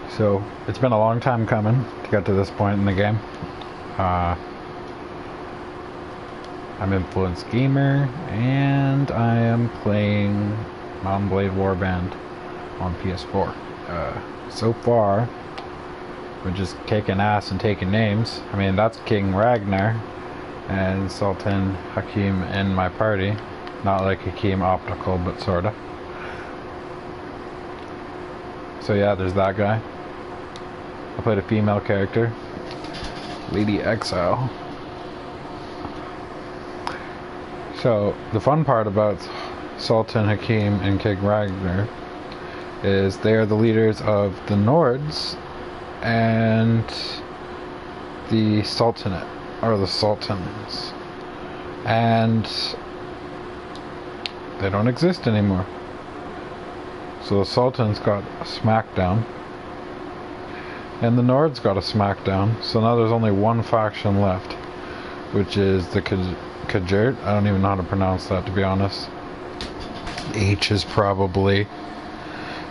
So it's been a long time coming to get to this point in the game. I'm INFLUENCEDgamer, and I am playing Mount & Blade Warband on PS4. So far, we're just kicking ass and taking names. I mean, that's King Ragnar and Sultan Hakim in my party. Not like Hakim Optical, but sorta. So yeah, there's that guy. I played a female character, Lady Exile. So the fun part about Sultan Hakim and King Ragnar is they are the leaders of the Nords and the Sultanate, or the Sultans, and they don't exist anymore. So the Sultans got a smackdown and the Nords got a smackdown, so now there's only one faction left, which is the Kajert. I don't even know how to pronounce that, to be honest. H is probably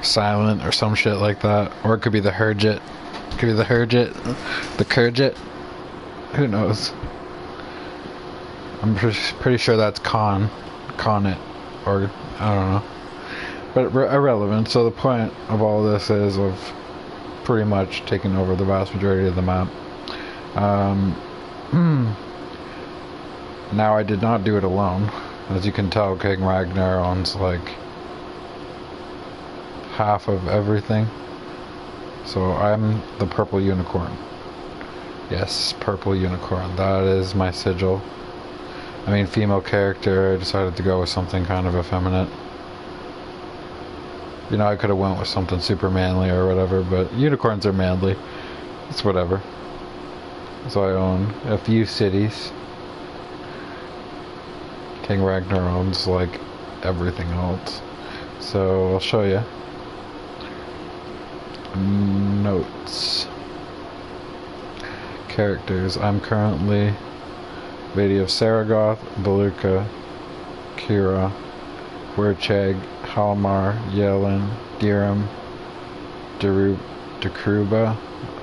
silent or some shit like that, or it could be the Herjit. It could be the Herjit, the Kurjit. Who knows? I'm pretty sure that's Khanate, or I don't know. But irrelevant. So the point of all this is of pretty much taking over the vast majority of the map. Now I did not do it alone. As you can tell, King Ragnar owns like half of everything. So I'm the purple unicorn. Yes, purple unicorn. That is my sigil. I mean, female character, I decided to go with something kind of effeminate. You know, I could have went with something super manly or whatever, but unicorns are manly. It's whatever. So I own a few cities. King Ragnar owns like everything else. So I'll show you. Notes. Characters. I'm currently Lady of Saragoth, Beluka, Kira, Wercheg, Halmar, Yellen, Dirham, Dekruba.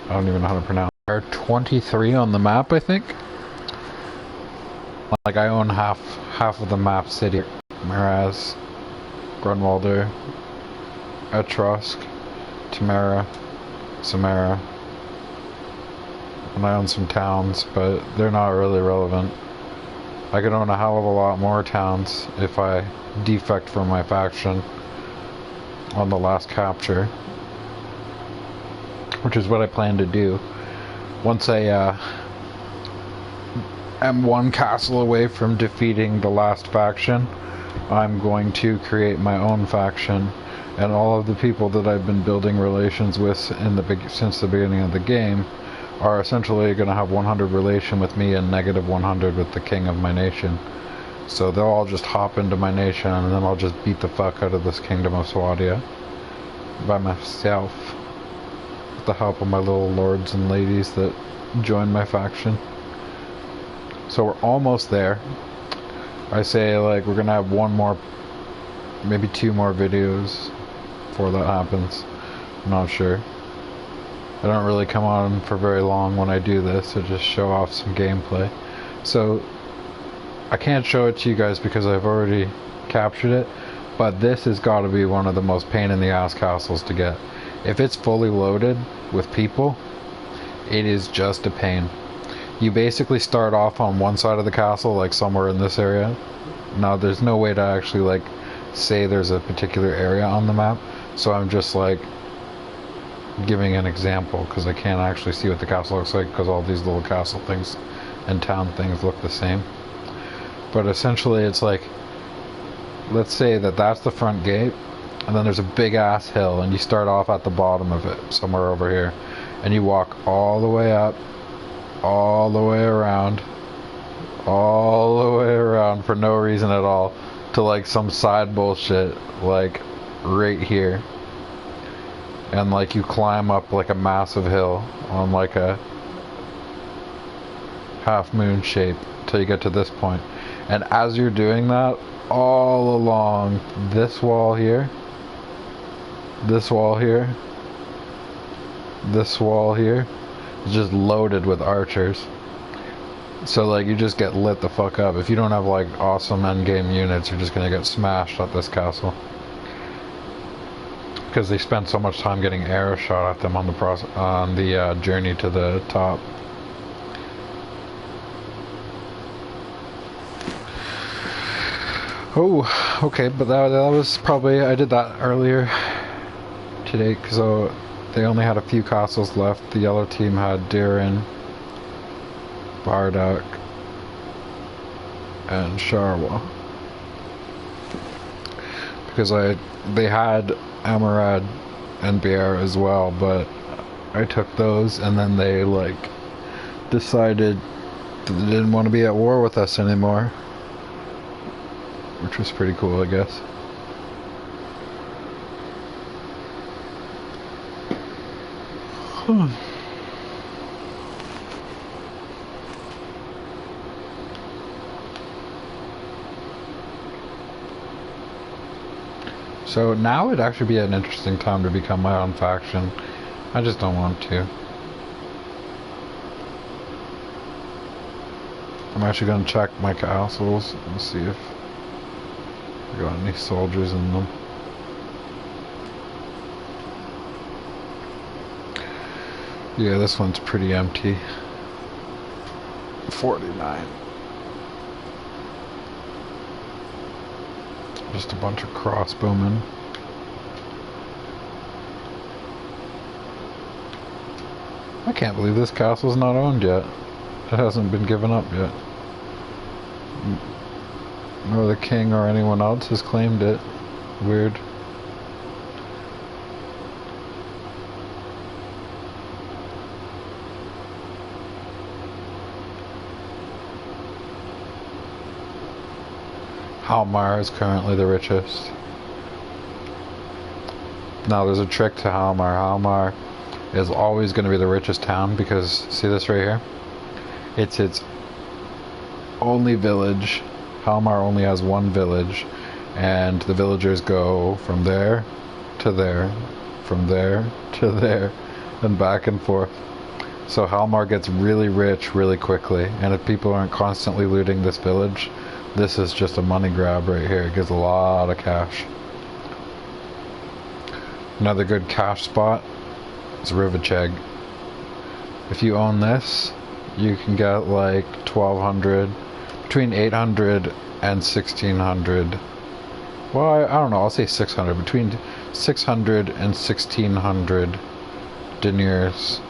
I don't even know how to pronounce it. There are 23 on the map, I think. Like, I own half of the map city. Miraz, Grunwalder, Etrosk, Tamara, Samara. And I own some towns, but they're not really relevant. I could own a hell of a lot more towns if I defect from my faction on the last capture, which is what I plan to do. Once I am one castle away from defeating the last faction, I'm going to create my own faction, and all of the people that I've been building relations with since the beginning of the game are essentially going to have 100 relation with me and negative 100 with the king of my nation. So they'll all just hop into my nation, and then I'll just beat the fuck out of this kingdom of Swadia by myself, with the help of my little lords and ladies that join my faction. So we're almost there. I say, like, we're gonna have one more, maybe two more videos before that happens. I'm not sure. I don't really come on for very long when I do this, so just show off some gameplay. So I can't show it to you guys because I've already captured it, but this has got to be one of the most pain in the ass castles to get. If it's fully loaded with people, it is just a pain. You basically start off on one side of the castle, like somewhere in this area. Now there's no way to actually like say there's a particular area on the map, so I'm just like giving an example because I can't actually see what the castle looks like because all these little castle things and town things look the same. But essentially it's like, let's say that that's the front gate, and then there's a big ass hill, and you start off at the bottom of it, somewhere over here, and you walk all the way up, all the way around, all the way around for no reason at all, to like some side bullshit, like right here. And like you climb up like a massive hill on like a half moon shape till you get to this point. And as you're doing that, all along this wall here, this wall here is just loaded with archers. So like you just get lit the fuck up. If you don't have like awesome endgame units, you're just gonna get smashed at this castle. Because they spend so much time getting arrow shot at them on the journey to the top. Oh, okay, but that was probably, I did that earlier today because they only had a few castles left. The yellow team had Dirin, Bardak, and Sharwa. Because they had Amarad and Bier as well, but I took those and then they like decided that they didn't want to be at war with us anymore. Which was pretty cool, I guess. So now would actually be an interesting time to become my own faction. I just don't want to. I'm actually going to check my castles and see if I got any soldiers in them. Yeah, this one's pretty empty. 49. Just a bunch of crossbowmen. I can't believe this castle's not owned yet. It hasn't been given up yet. Nor the king or anyone else has claimed it. Weird. Halmar is currently the richest. Now there's a trick to Halmar. Halmar is always going to be the richest town because, see this right here? It's its only village. Halmar only has one village, and the villagers go from there to there, from there to there, and back and forth. So Halmar gets really rich really quickly, and if people aren't constantly looting this village, this is just a money grab right here. It gives a lot of cash. Another good cash spot is Rivacheg. If you own this, you can get like 1200, between 800 and 1600. Well, I don't know, I'll say 600. Between 600 and 1600 deniers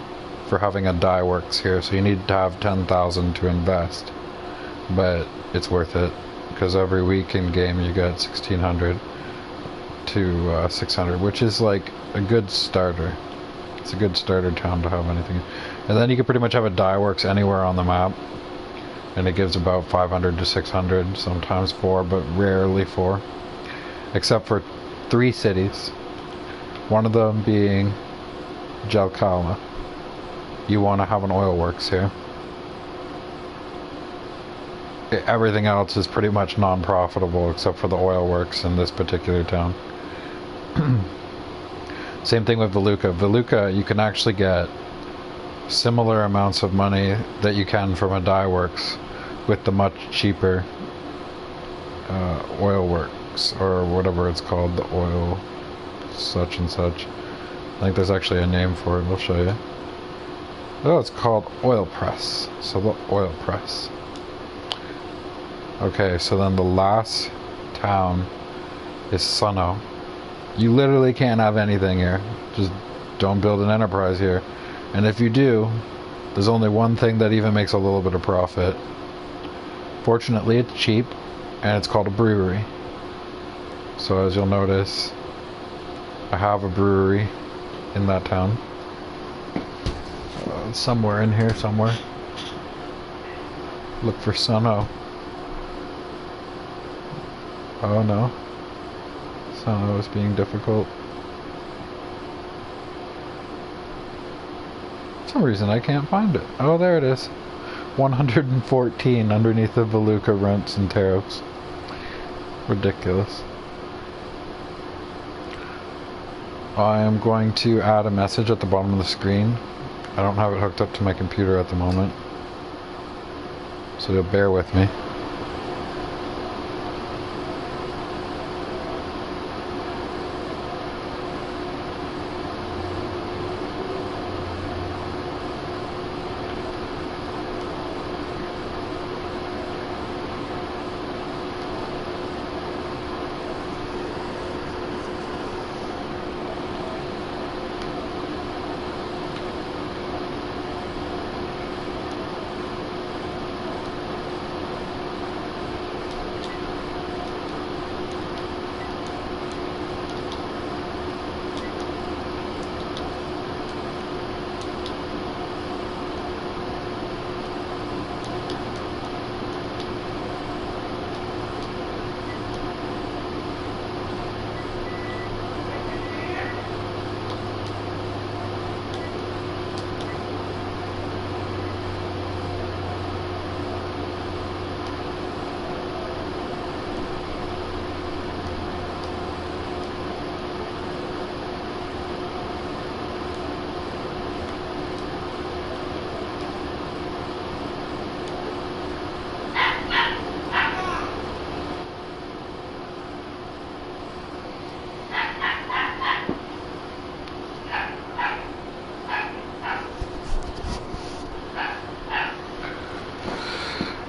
for having a dye works here. So you need to have 10,000 to invest. But it's worth it because every week in game you get 1600 to 600, which is like a good starter. It's a good starter town to have anything. And then you can pretty much have a dye works anywhere on the map, and it gives about 500 to 600, sometimes 4, but rarely 4, except for 3 cities, one of them being Jalkala. You want to have an oil works here. Everything else is pretty much non-profitable except for the oil works in this particular town. Same thing with Veluca. Veluca, you can actually get similar amounts of money that you can from a dye works with the much cheaper oil works, or whatever it's called, the oil such and such. I think there's actually a name for it, I'll show you. Oh, it's called oil press. So the oil press. Okay, so then the last town is Sunno. You literally can't have anything here. Just don't build an enterprise here. And if you do, there's only one thing that even makes a little bit of profit. Fortunately, it's cheap, and it's called a brewery. So as you'll notice, I have a brewery in that town. Somewhere in here, somewhere. Look for Sunno. Oh no. Sunno is being difficult. For some reason I can't find it. Oh, there it is. 114 underneath the Veluca rents and tariffs. Ridiculous. I am going to add a message at the bottom of the screen. I don't have it hooked up to my computer at the moment, so you'll bear with me.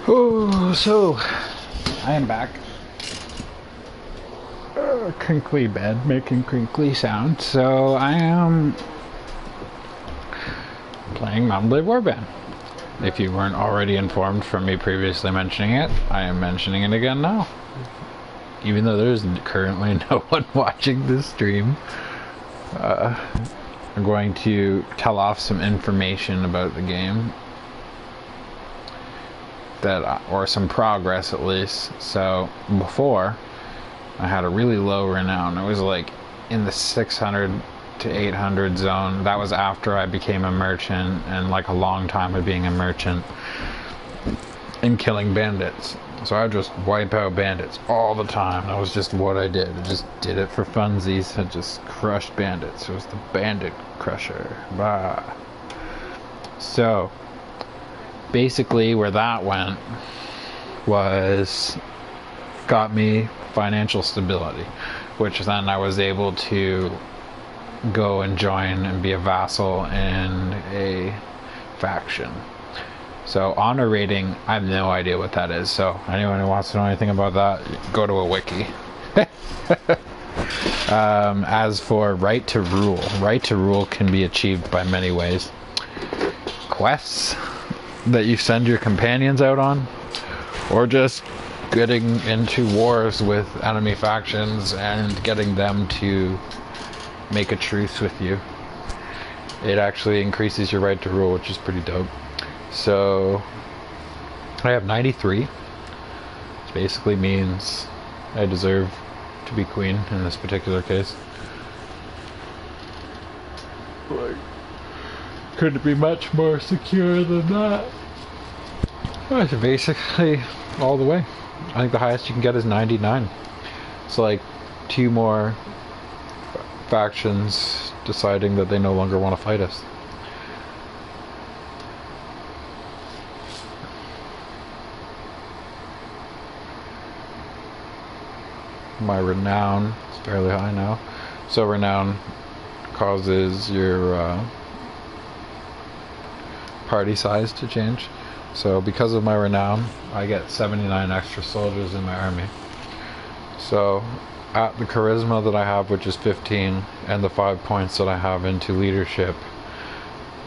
Oh, so I am back. Crinkly bed, making crinkly sounds. So I am playing Mountain Blade Warband. If you weren't already informed from me previously mentioning it, I am mentioning it again now. Even though there's currently no one watching this stream, I'm going to tell off some information about the game. Or some progress at least. So before, I had a really low renown. It was like in the 600 to 800 zone. That was after I became a merchant, and like a long time of being a merchant and killing bandits. So I would just wipe out bandits all the time. That was just what I did. I just did it for funsies. I just crushed bandits. It was the bandit crusher. Bah. So basically where that went was got me financial stability, which then I was able to go and join and be a vassal in a faction. So honor rating, I have no idea what that is, so anyone who wants to know anything about that, go to a wiki. As for right to rule can be achieved by many ways. Quests that you send your companions out on, or just getting into wars with enemy factions and getting them to make a truce with you. It actually increases your right to rule, which is pretty dope. So I have 93, which basically means I deserve to be queen in this particular case. Like, couldn't be much more secure than that. Well, so basically all the way. I think the highest you can get is 99. It's like 2 more factions deciding that they no longer want to fight us. My renown is fairly high now. So renown causes your party size to change. So because of my renown, I get 79 extra soldiers in my army. So at the charisma that I have, which is 15, and the 5 points that I have into leadership,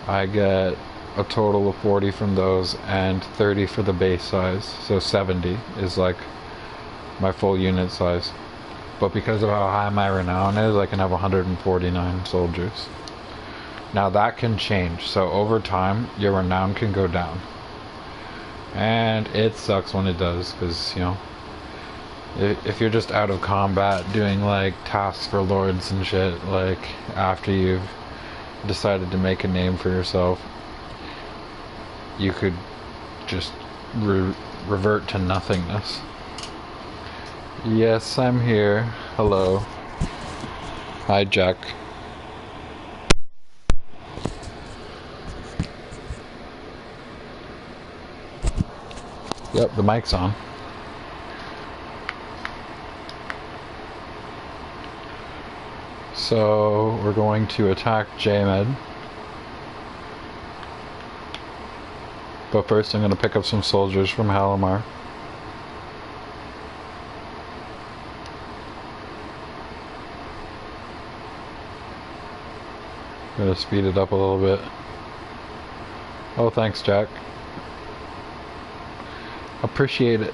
I get a total of 40 from those and 30 for the base size. So 70 is like my full unit size. But because of how high my renown is, I can have 149 soldiers. Now that can change. So over time, your renown can go down. And it sucks when it does, because, you know, if you're just out of combat doing like tasks for lords and shit, like after you've decided to make a name for yourself, you could just revert to nothingness. Yes, I'm here. Hello. Hi, Jack. Yep, the mic's on. So we're going to attack JMed. But first I'm going to pick up some soldiers from Halimar. I'm going to speed it up a little bit. Oh, thanks, Jack. Appreciate it.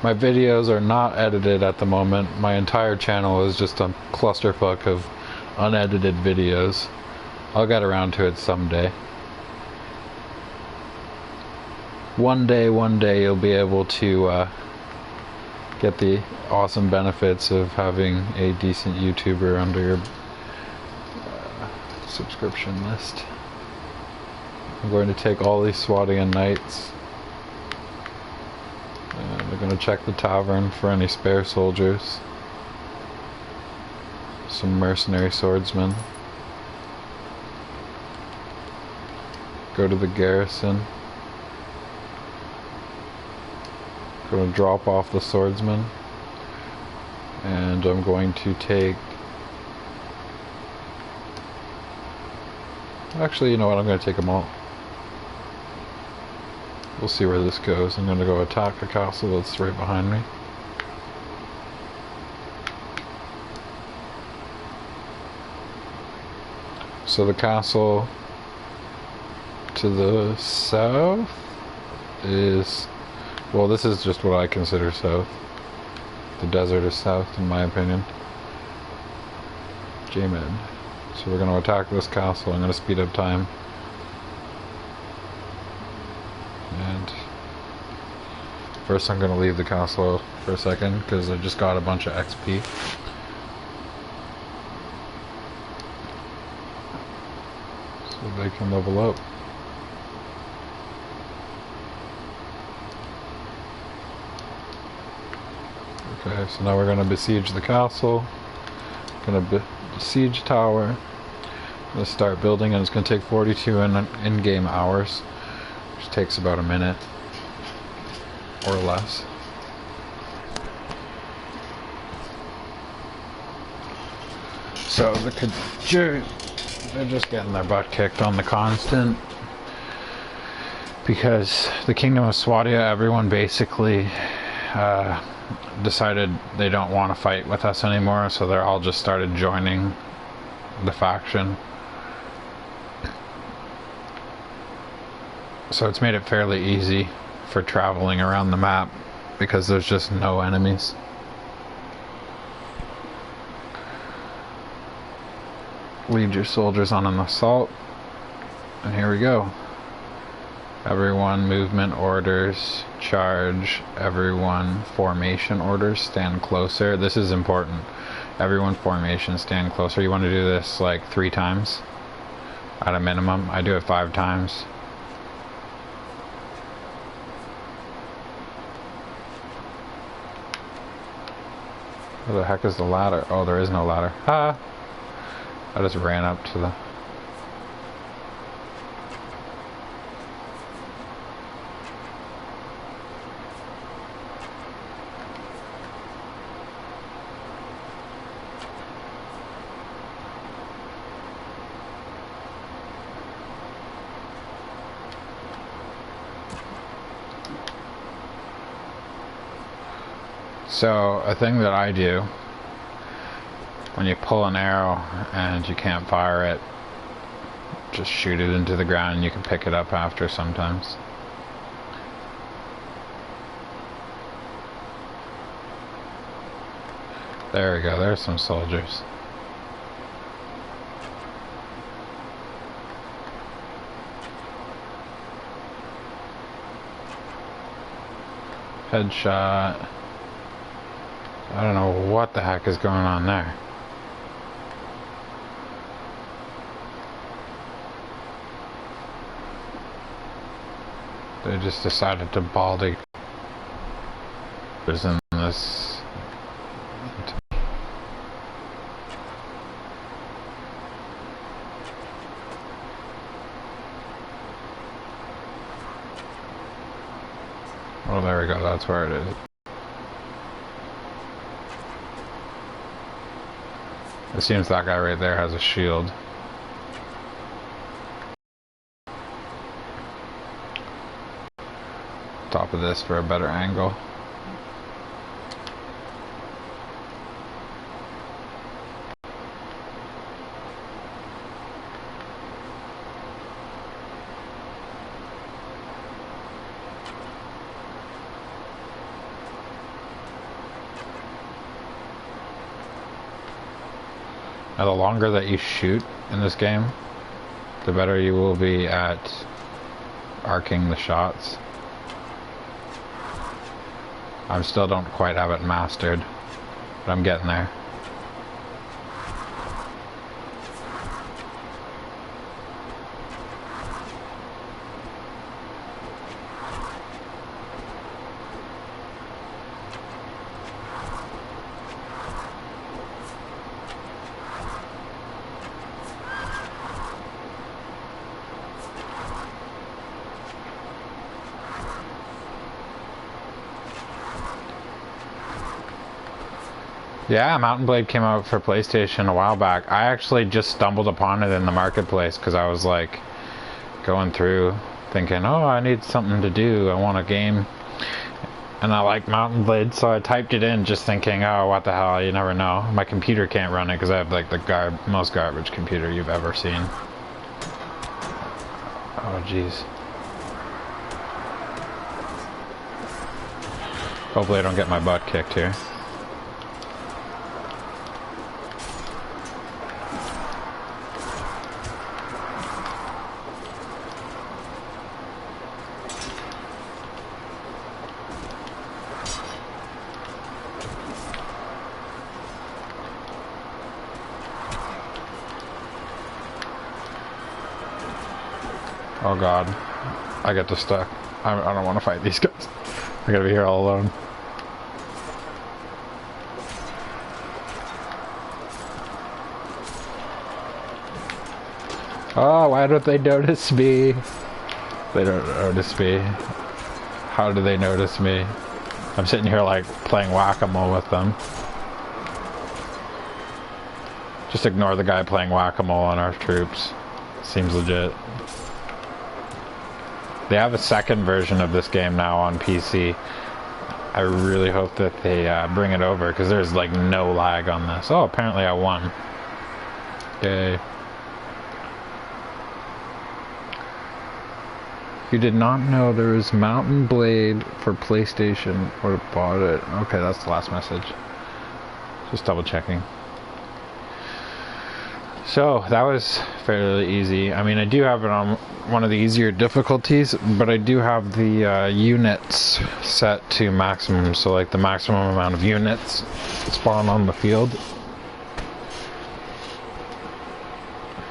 My videos are not edited at the moment. My entire channel is just a clusterfuck of unedited videos. I'll get around to it someday. One day you'll be able to get the awesome benefits of having a decent YouTuber under your subscription list. I'm going to take all these Swadian knights. And we're going to check the tavern for any spare soldiers. Some mercenary swordsmen. Go to the garrison. Going to drop off the swordsman. And I'm going to take... Actually, you know what? I'm going to take them all. We'll see where this goes. I'm going to go attack the castle that's right behind me. So the castle to the south is... Well, this is just what I consider south. The desert is south, in my opinion. J-Med. So we're going to attack this castle. I'm going to speed up time. And first I'm going to leave the castle for a second because I just got a bunch of XP. So they can level up. Okay, so now we're going to besiege the castle. Going to besiege tower. I'm going to start building, and it's going to take 42 in-game hours, which takes about a minute or less. So they're just getting their butt kicked on the constant because the Kingdom of Swadia, everyone basically decided they don't want to fight with us anymore, so they're all just started joining the faction. So it's made it fairly easy for traveling around the map because there's just no enemies. Lead your soldiers on an assault, and here we go. Everyone movement orders, charge. Everyone formation orders, stand closer. This is important. Everyone formation, stand closer. You want to do this like 3 times at a minimum. I do it 5 times. Where the heck is the ladder? Oh, there is no ladder. Ah! I just ran up to the... So, a thing that I do, when you pull an arrow and you can't fire it, just shoot it into the ground and you can pick it up after sometimes. There we go, there's some soldiers. Headshot. I don't know what the heck is going on there. They just decided to baldy in this. Oh, there we go. That's where it is. It seems that guy right there has a shield. Top of this for a better angle. Now, the longer that you shoot in this game, the better you will be at arcing the shots. I still don't quite have it mastered, but I'm getting there. Yeah, Mountain Blade came out for PlayStation a while back. I actually just stumbled upon it in the marketplace because I was like going through thinking, oh, I need something to do. I want a game. And I like Mountain Blade, so I typed it in just thinking, oh, what the hell, you never know. My computer can't run it because I have like the most garbage computer you've ever seen. Oh, jeez. Hopefully I don't get my butt kicked here. Oh god, I get stuck. I don't want to fight these guys. I gotta be here all alone. Oh, why don't they notice me? They don't notice me. How do they notice me? I'm sitting here like playing whack-a-mole with them. Just ignore the guy playing whack-a-mole on our troops. Seems legit. They have a second version of this game now on PC. I really hope that they bring it over because there's like no lag on this. Oh, apparently I won. Yay. You did not know there was Mountain Blade for PlayStation or bought it. Okay, that's the last message. Just double checking. So that was fairly easy. I mean, I do have it on one of the easier difficulties, but I do have the units set to maximum, so like the maximum amount of units spawn on the field.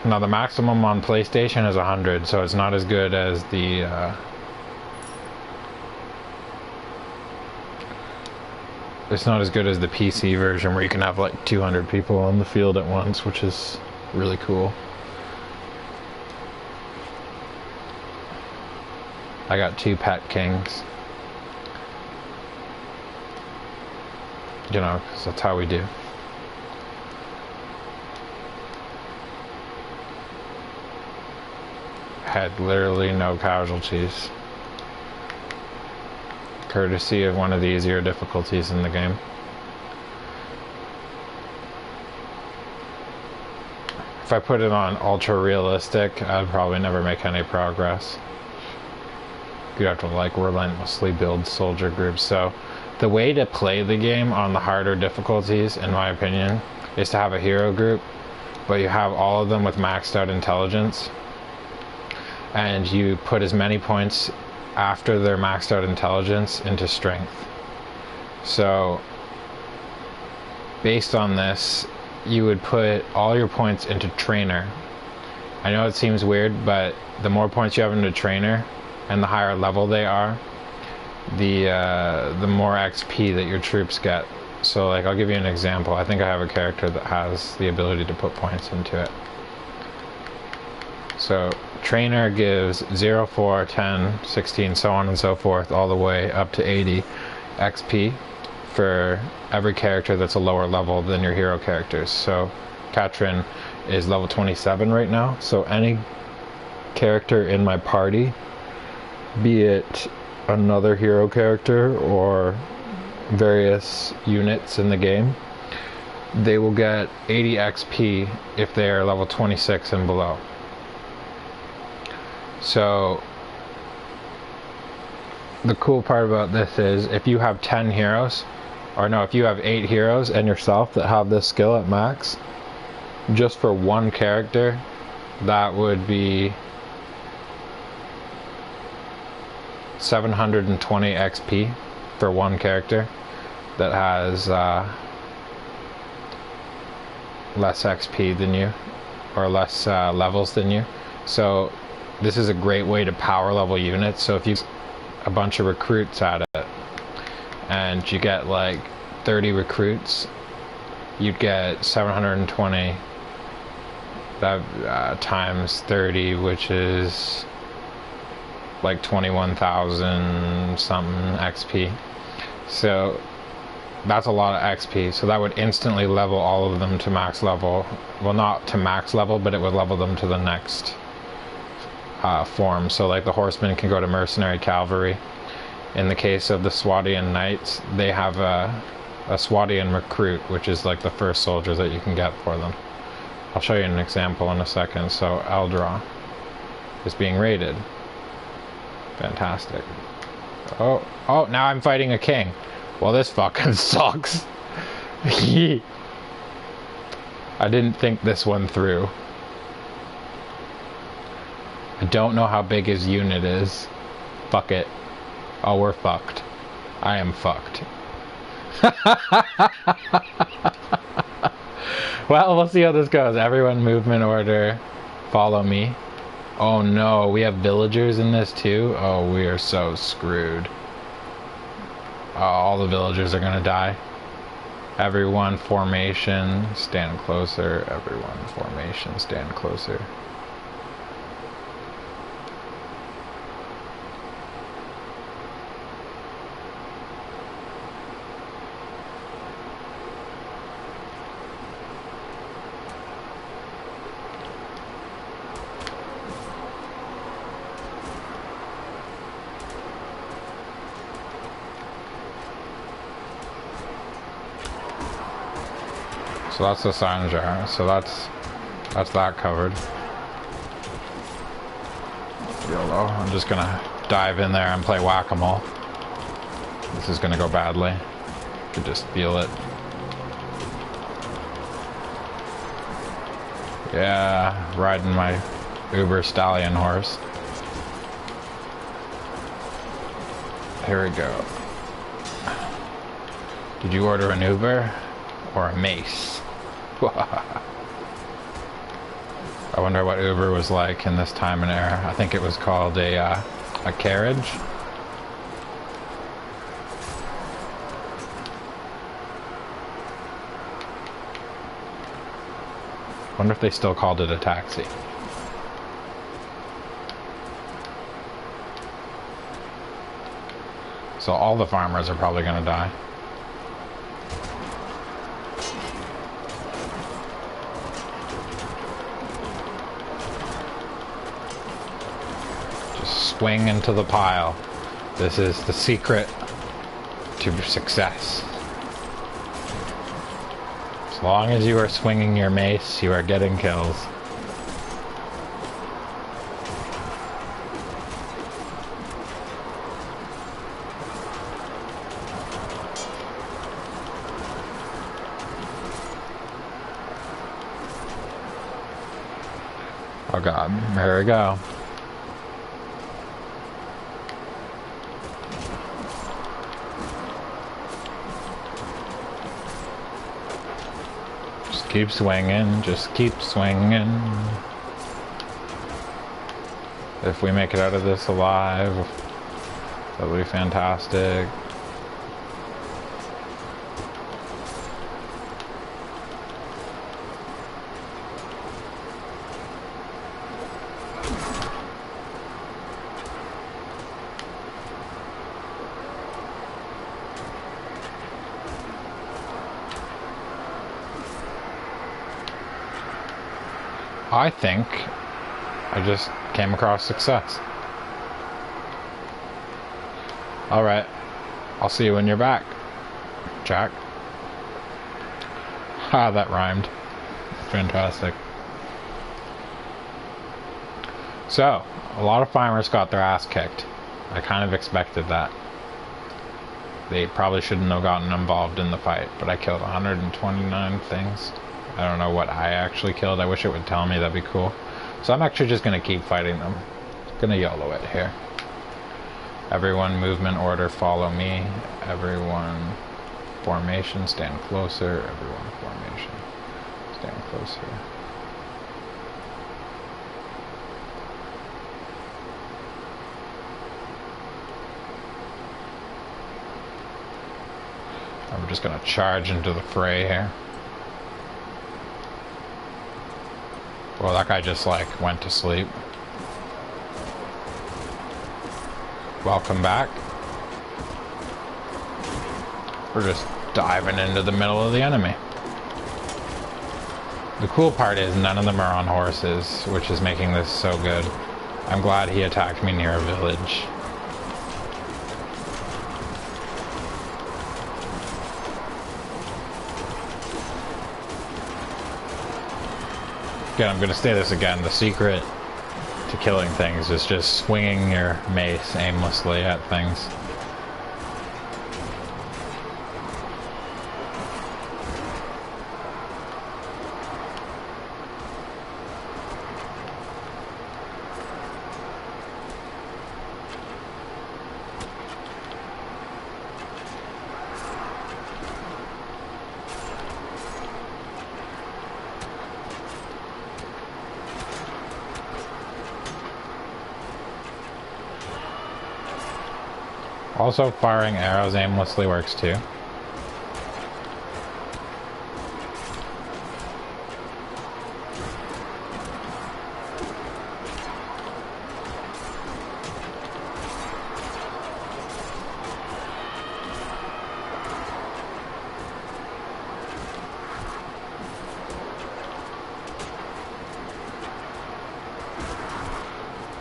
Now the maximum on PlayStation is 100, so it's not as good as the it's not as good as the PC version where you can have like 200 people on the field at once, which is really cool. I got 2 pet kings. You know, 'cause that's how we do. Had literally no casualties. Courtesy of one of the easier difficulties in the game. If I put it on ultra realistic, I'd probably never make any progress. You'd have to like relentlessly build soldier groups. So the way to play the game on the harder difficulties, in my opinion, is to have a hero group, but you have all of them with maxed out intelligence, and you put as many points after their maxed out intelligence into strength. So based on this, you would put all your points into trainer. I know it seems weird, but the more points you have into trainer and the higher level they are, the more XP that your troops get. So like, I'll give you an example. I think I have a character that has the ability to put points into it. So trainer gives 0, 4, 10, 16, so on and so forth, all the way up to 80 XP for every character that's a lower level than your hero characters. So Katrin is level 27 right now, so any character in my party, be it another hero character or various units in the game, they will get 80 XP if they are level 26 and below. So the cool part about this is if you have 10 heroes, or no, if you have 8 heroes and yourself that have this skill at max, just for one character, that would be 720 XP for one character that has less XP than you, or less levels than you. So this is a great way to power level units. So if you a bunch of recruits at it and you get like 30 recruits, you'd get 720 that times 30, which is like 21,000 something XP. So that's a lot of XP. So that would instantly level all of them to max level. Well, not to max level, but it would level them to the next form. So like the horsemen can go to mercenary cavalry. In the case of the Swadian knights, they have a Swadian recruit, which is like the first soldier that you can get for them. I'll show you an example in a second. So Eldra is being raided. Fantastic. Oh, now I'm fighting a king. Well, this fucking sucks. I didn't think this one through. I don't know how big his unit is. Fuck it. Oh, we're fucked. I am fucked. Well, we'll see how this goes. Everyone, movement order. Follow me. Oh no, we have villagers in this too? Oh, we are so screwed. All the villagers are gonna die. Everyone, formation, stand closer. Everyone, formation, stand closer. So that's the Sanger. So that's that covered. YOLO. I'm just gonna dive in there and play whack-a-mole. This is gonna go badly. You can just feel it. Yeah, riding my Uber stallion horse. Here we go. Did you order an Uber or a mace? I wonder what Uber was like in this time and era. I think it was called a carriage. Wonder if they still called it a taxi. So all the farmers are probably gonna die. Swing into the pile. This is the secret to success. As long as you are swinging your mace, you are getting kills. Oh god, here we go. Keep swinging, just keep swinging. If we make it out of this alive, that'll be fantastic. I think I just came across success. Alright, I'll see you when you're back, Jack. Ha, that rhymed. Fantastic. So, a lot of farmers got their ass kicked. I kind of expected that. They probably shouldn't have gotten involved in the fight, but I killed 129 things. I don't know what I actually killed. I wish it would tell me, that'd be cool. So I'm actually just going to keep fighting them. Gonna YOLO it here. Everyone, movement order, follow me. Everyone, formation, stand closer. Everyone, formation, stand closer. I'm just gonna charge into the fray here. Well, that guy just like went to sleep. Welcome back. We're just diving into the middle of the enemy. The cool part is none of them are on horses, which is making this so good. I'm glad he attacked me near a village. Again, I'm going to say this again. The secret to killing things is just swinging your mace aimlessly at things. Also, firing arrows aimlessly works too.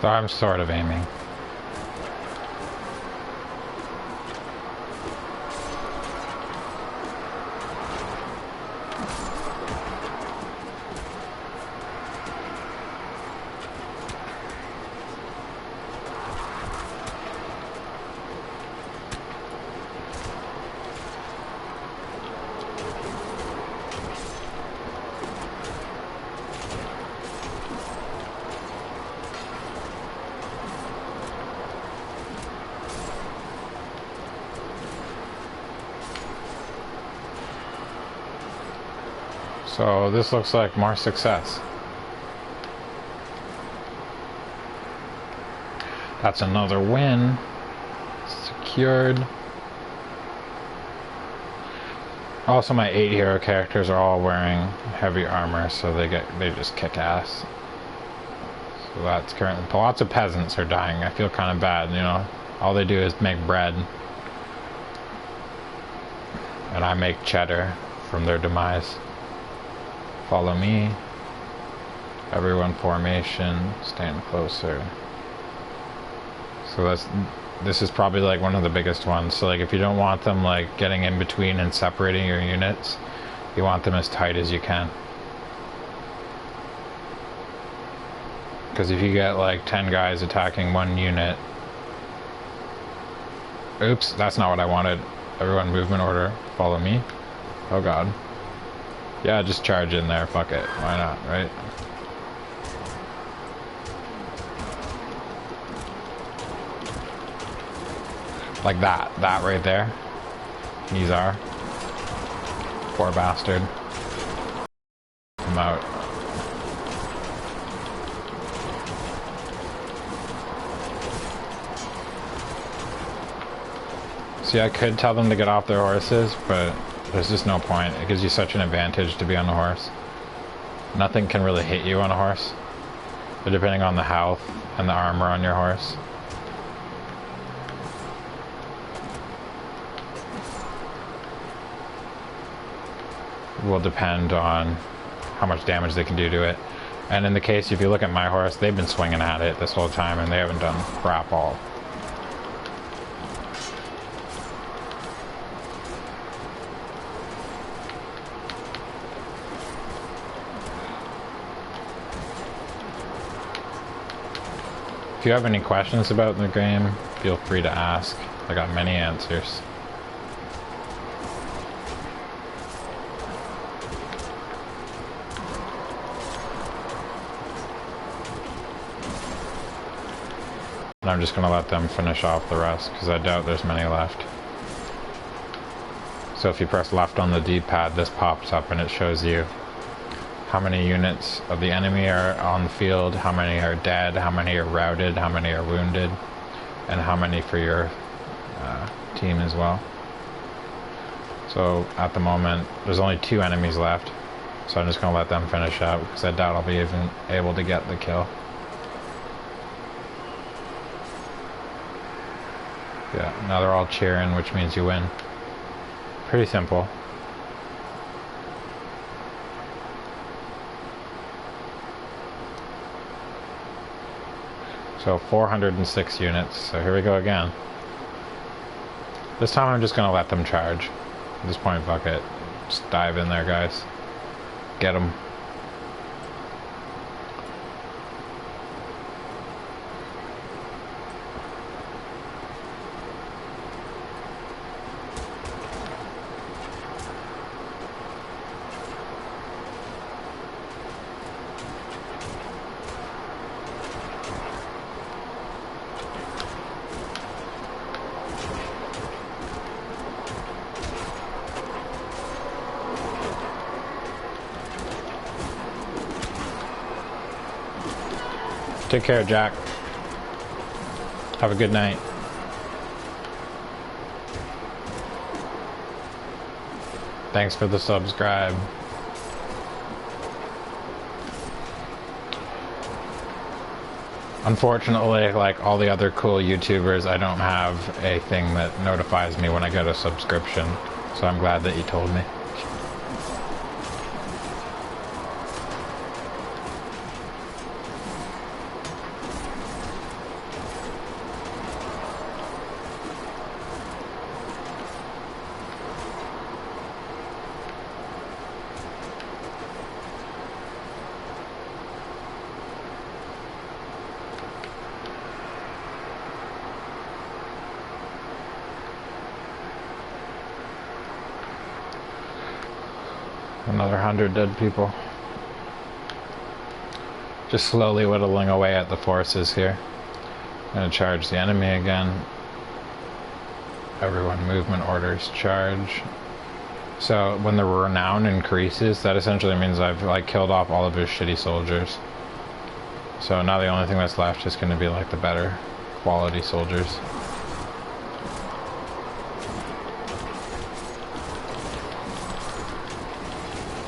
So I'm sort of aiming. So this looks like more success. That's another win. Secured. Also, my 8 hero characters are all wearing heavy armor, so they just kick ass. So that's currently, lots of peasants are dying. I feel kind of bad, you know. All they do is make bread, and I make cheddar from their demise. Follow me. Everyone, formation, stand closer. So this is probably like one of the biggest ones. So like if you don't want them like getting in between and separating your units, you want them as tight as you can. Because if you get like 10 guys attacking one unit, oops, that's not what I wanted. Everyone, movement order, follow me. Oh god. Yeah, just charge in there, fuck it. Why not, right? Like that right there. He's our poor bastard. Come out. See, I could tell them to get off their horses, but there's just no point. It gives you such an advantage to be on a horse. Nothing can really hit you on a horse, but depending on the health and the armor on your horse. Will depend on how much damage they can do to it. And in the case, if you look at my horse, they've been swinging at it this whole time and they haven't done crap all. If you have any questions about the game, feel free to ask. I got many answers. And I'm just going to let them finish off the rest, because I doubt there's many left. So if you press left on the D-pad, this pops up and it shows you how many units of the enemy are on the field, how many are dead, how many are routed, how many are wounded, and how many for your team as well. So at the moment, there's only 2 enemies left, so I'm just going to let them finish up, because I doubt I'll be even able to get the kill. Yeah, now they're all cheering, which means you win. Pretty simple. So 406 units, so here we go again. This time I'm just gonna let them charge. At this point, fuck it. Just dive in there, guys. Get them. Take care, Jack. Have a good night. Thanks for the subscribe. Unfortunately, like all the other cool YouTubers, I don't have a thing that notifies me when I get a subscription. So I'm glad that you told me. Another 100 dead people. Just slowly whittling away at the forces here. I'm gonna charge the enemy again. Everyone, movement orders, charge. So when the renown increases, that essentially means I've like killed off all of his shitty soldiers. So now the only thing that's left is gonna be like the better quality soldiers.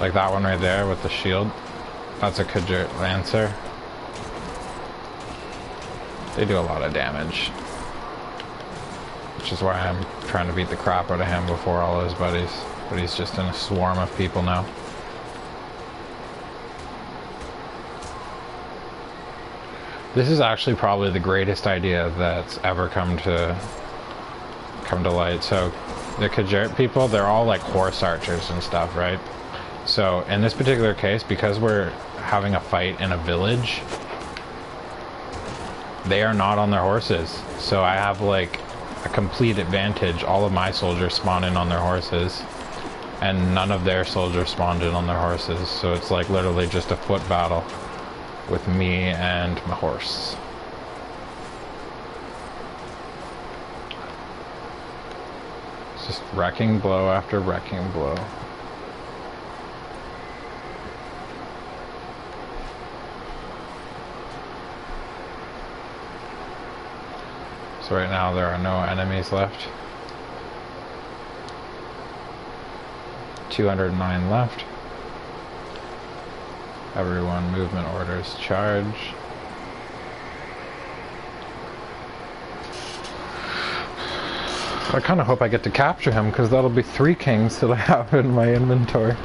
Like that one right there with the shield. That's a Kajert Lancer. They do a lot of damage. Which is why I'm trying to beat the crap out of him before all his buddies. But he's just in a swarm of people now. This is actually probably the greatest idea that's ever come to light. So the Kajert people, they're all like horse archers and stuff, right? So in this particular case, because we're having a fight in a village, they are not on their horses. So I have like a complete advantage. All of my soldiers spawn in on their horses and none of their soldiers spawned in on their horses. So it's like literally just a foot battle with me and my horse. It's just wrecking blow after wrecking blow. So right now there are no enemies left. 209 left. Everyone, movement orders, charge. I kind of hope I get to capture him, because that'll be 3 kings that I have in my inventory.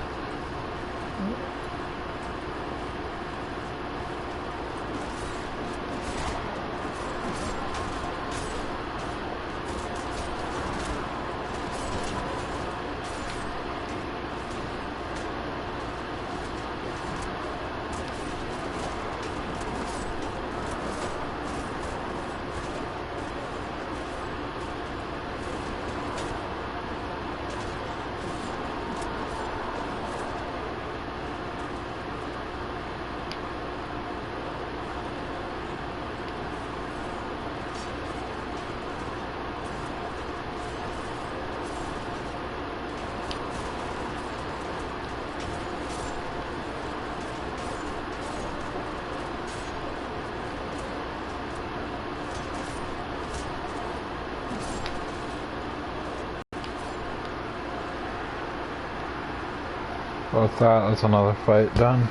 What's that? That's another fight done.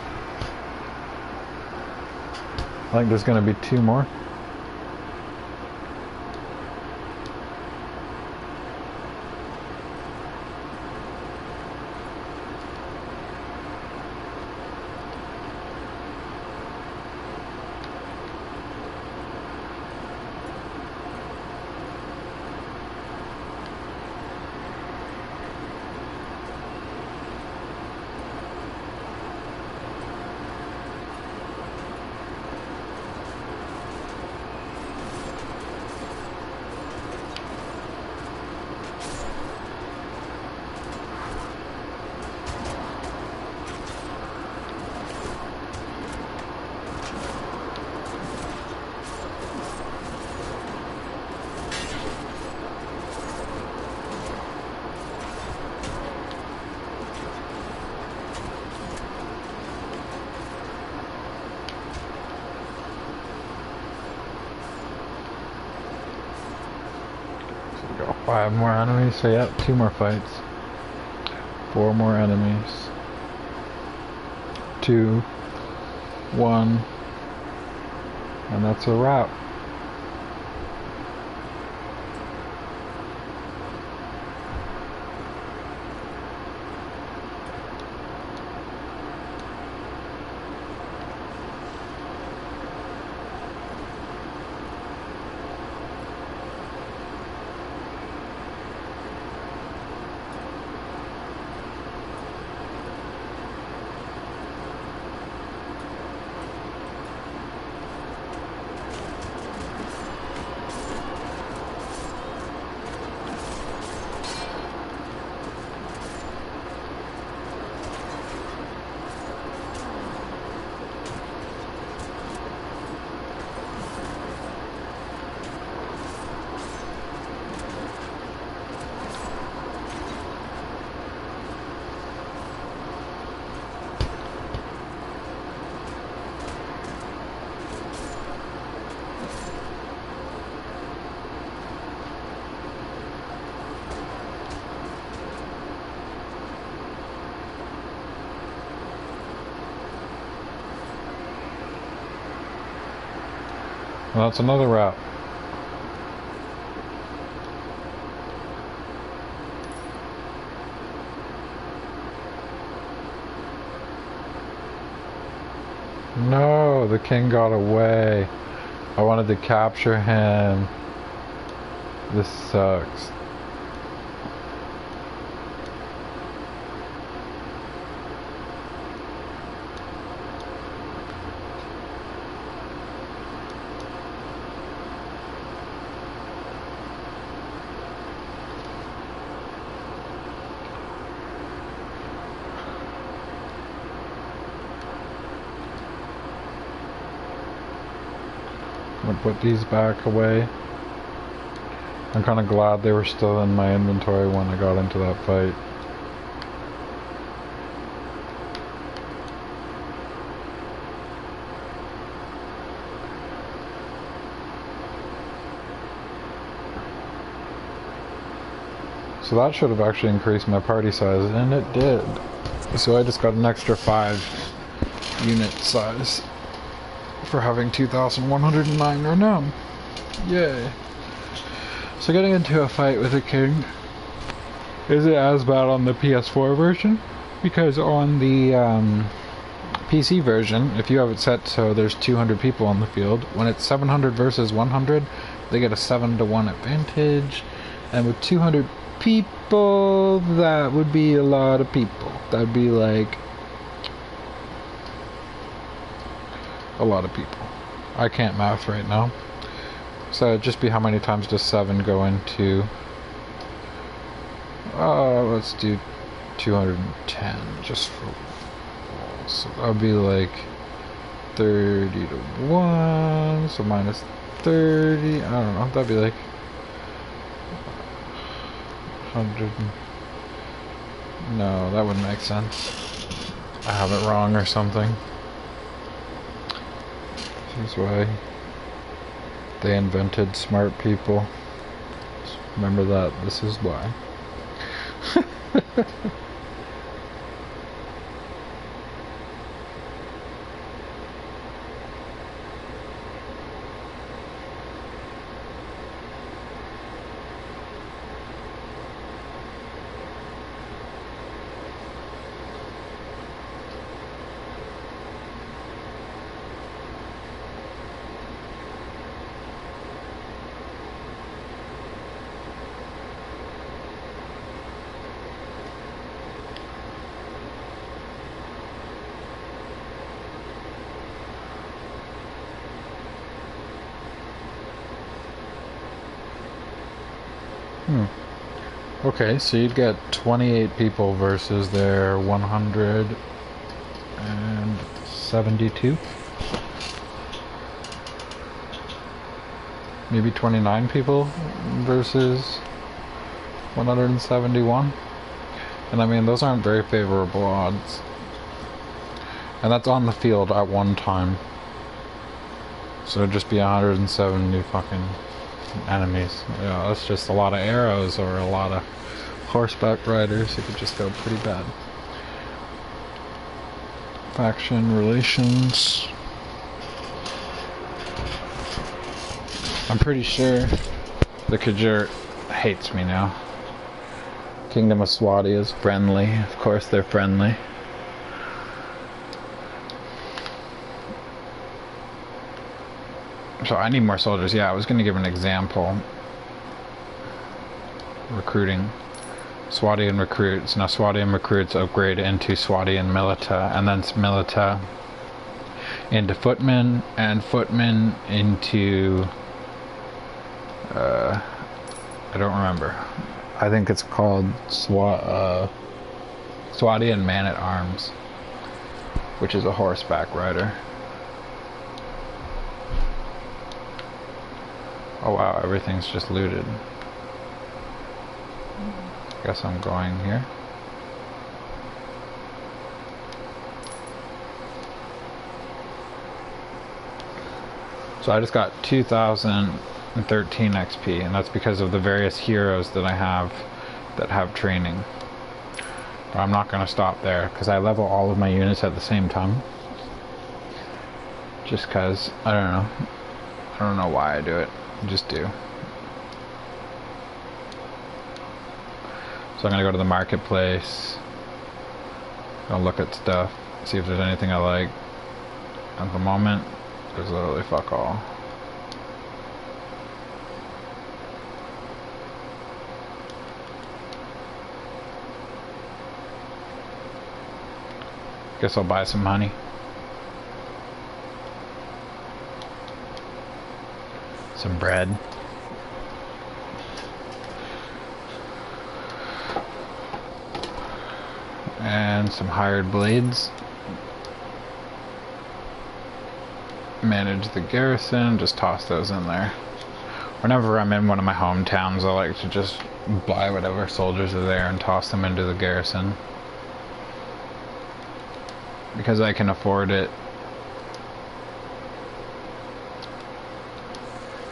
I think there's gonna be 2 more. Got 5 more enemies, so yeah, 2 more fights. 4 more enemies. 2, 1, and that's a wrap. Well, that's another wrap. No, the king got away. I wanted to capture him. This sucks. I'm gonna put these back away. I'm kind of glad they were still in my inventory when I got into that fight. So that should have actually increased my party size, and it did. So I just got an extra 5 unit size for having 2,109 renown. Yay. So getting into a fight with a king isn't as bad on the PS4 version, because on the PC version, if you have it set so there's 200 people on the field, when it's 700 versus 100, they get a 7-to-1 advantage, and with 200 people, that would be a lot of people. That would be like a lot of people. I can't math right now. So it'd just be how many times does 7 go into... let's do 210 just for... So that would be like 30 to 1, so minus 30, I don't know, that'd be like 100... No, that wouldn't make sense. I have it wrong or something. This is why they invented smart people. Just remember that. This is why. Okay, so you'd get 28 people versus their 172? Maybe 29 people versus 171? And I mean, those aren't very favorable odds. And that's on the field at one time. So it'd just be 170 fucking enemies. Yeah, that's just a lot of arrows or a lot of horseback riders. It could just go pretty bad. Faction relations. I'm pretty sure the Kajir hates me now. Kingdom of Swati is friendly. Of course they're friendly. So I need more soldiers. Yeah, I was going to give an example. Recruiting. Swatian recruits. Now Swatian recruits upgrade into Swatian Milita, and then Milita into Footmen, and Footmen into... I don't remember. I think it's called Swatian Man-at-Arms, which is a horseback rider. Oh wow, everything's just looted. Guess I'm going here. So I just got 2013 XP, and that's because of the various heroes that I have that have training. But I'm not going to stop there, because I level all of my units at the same time. Just because, I don't know. I don't know why I do it. I just do. So I'm going to go to the marketplace. Gonna look at stuff, see if there's anything I like. At the moment, there's literally fuck all. Guess I'll buy some honey. Some bread. And some hired blades. Manage the garrison, just toss those in there. Whenever I'm in one of my hometowns, I like to just buy whatever soldiers are there and toss them into the garrison. Because I can afford it.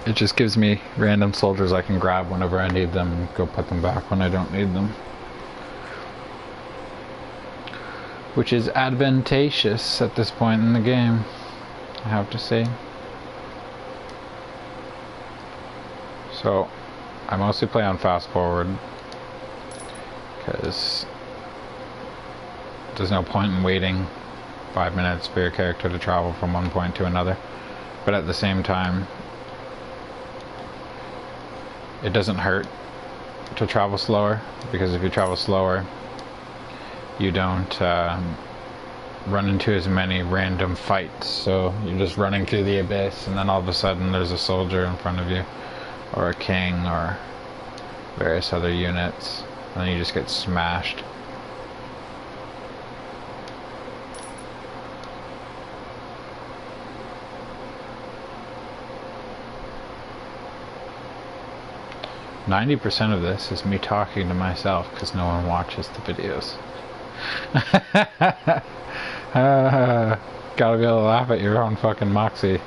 It just gives me random soldiers I can grab whenever I need them and go put them back when I don't need them. Which is advantageous at this point in the game, I have to say. So, I mostly play on fast forward because there's no point in waiting 5 minutes for your character to travel from one point to another. But at the same time, it doesn't hurt to travel slower, because if you travel slower, you don't run into as many random fights. So you're just running through the abyss, and then all of a sudden there's a soldier in front of you, or a king, or various other units, and then you just get smashed. %of this is me talking to myself because no one watches the videos. Gotta be able to laugh at your own fucking moxie.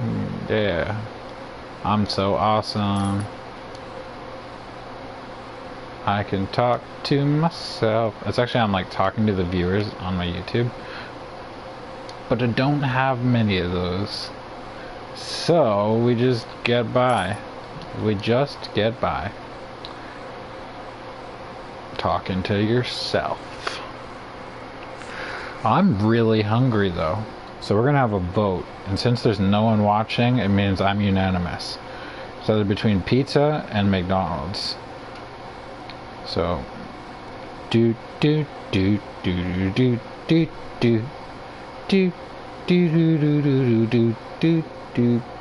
Yeah. I'm so awesome. I can talk to myself. It's actually, I'm like talking to the viewers on my YouTube. But I don't have many of those. So we just get by. We just get by. Talking to yourself. I'm really hungry though, so we're gonna have a vote, and since there's no one watching, it means I'm unanimous. It's either between pizza and McDonald's. So do do do do do do do do do do do do do do do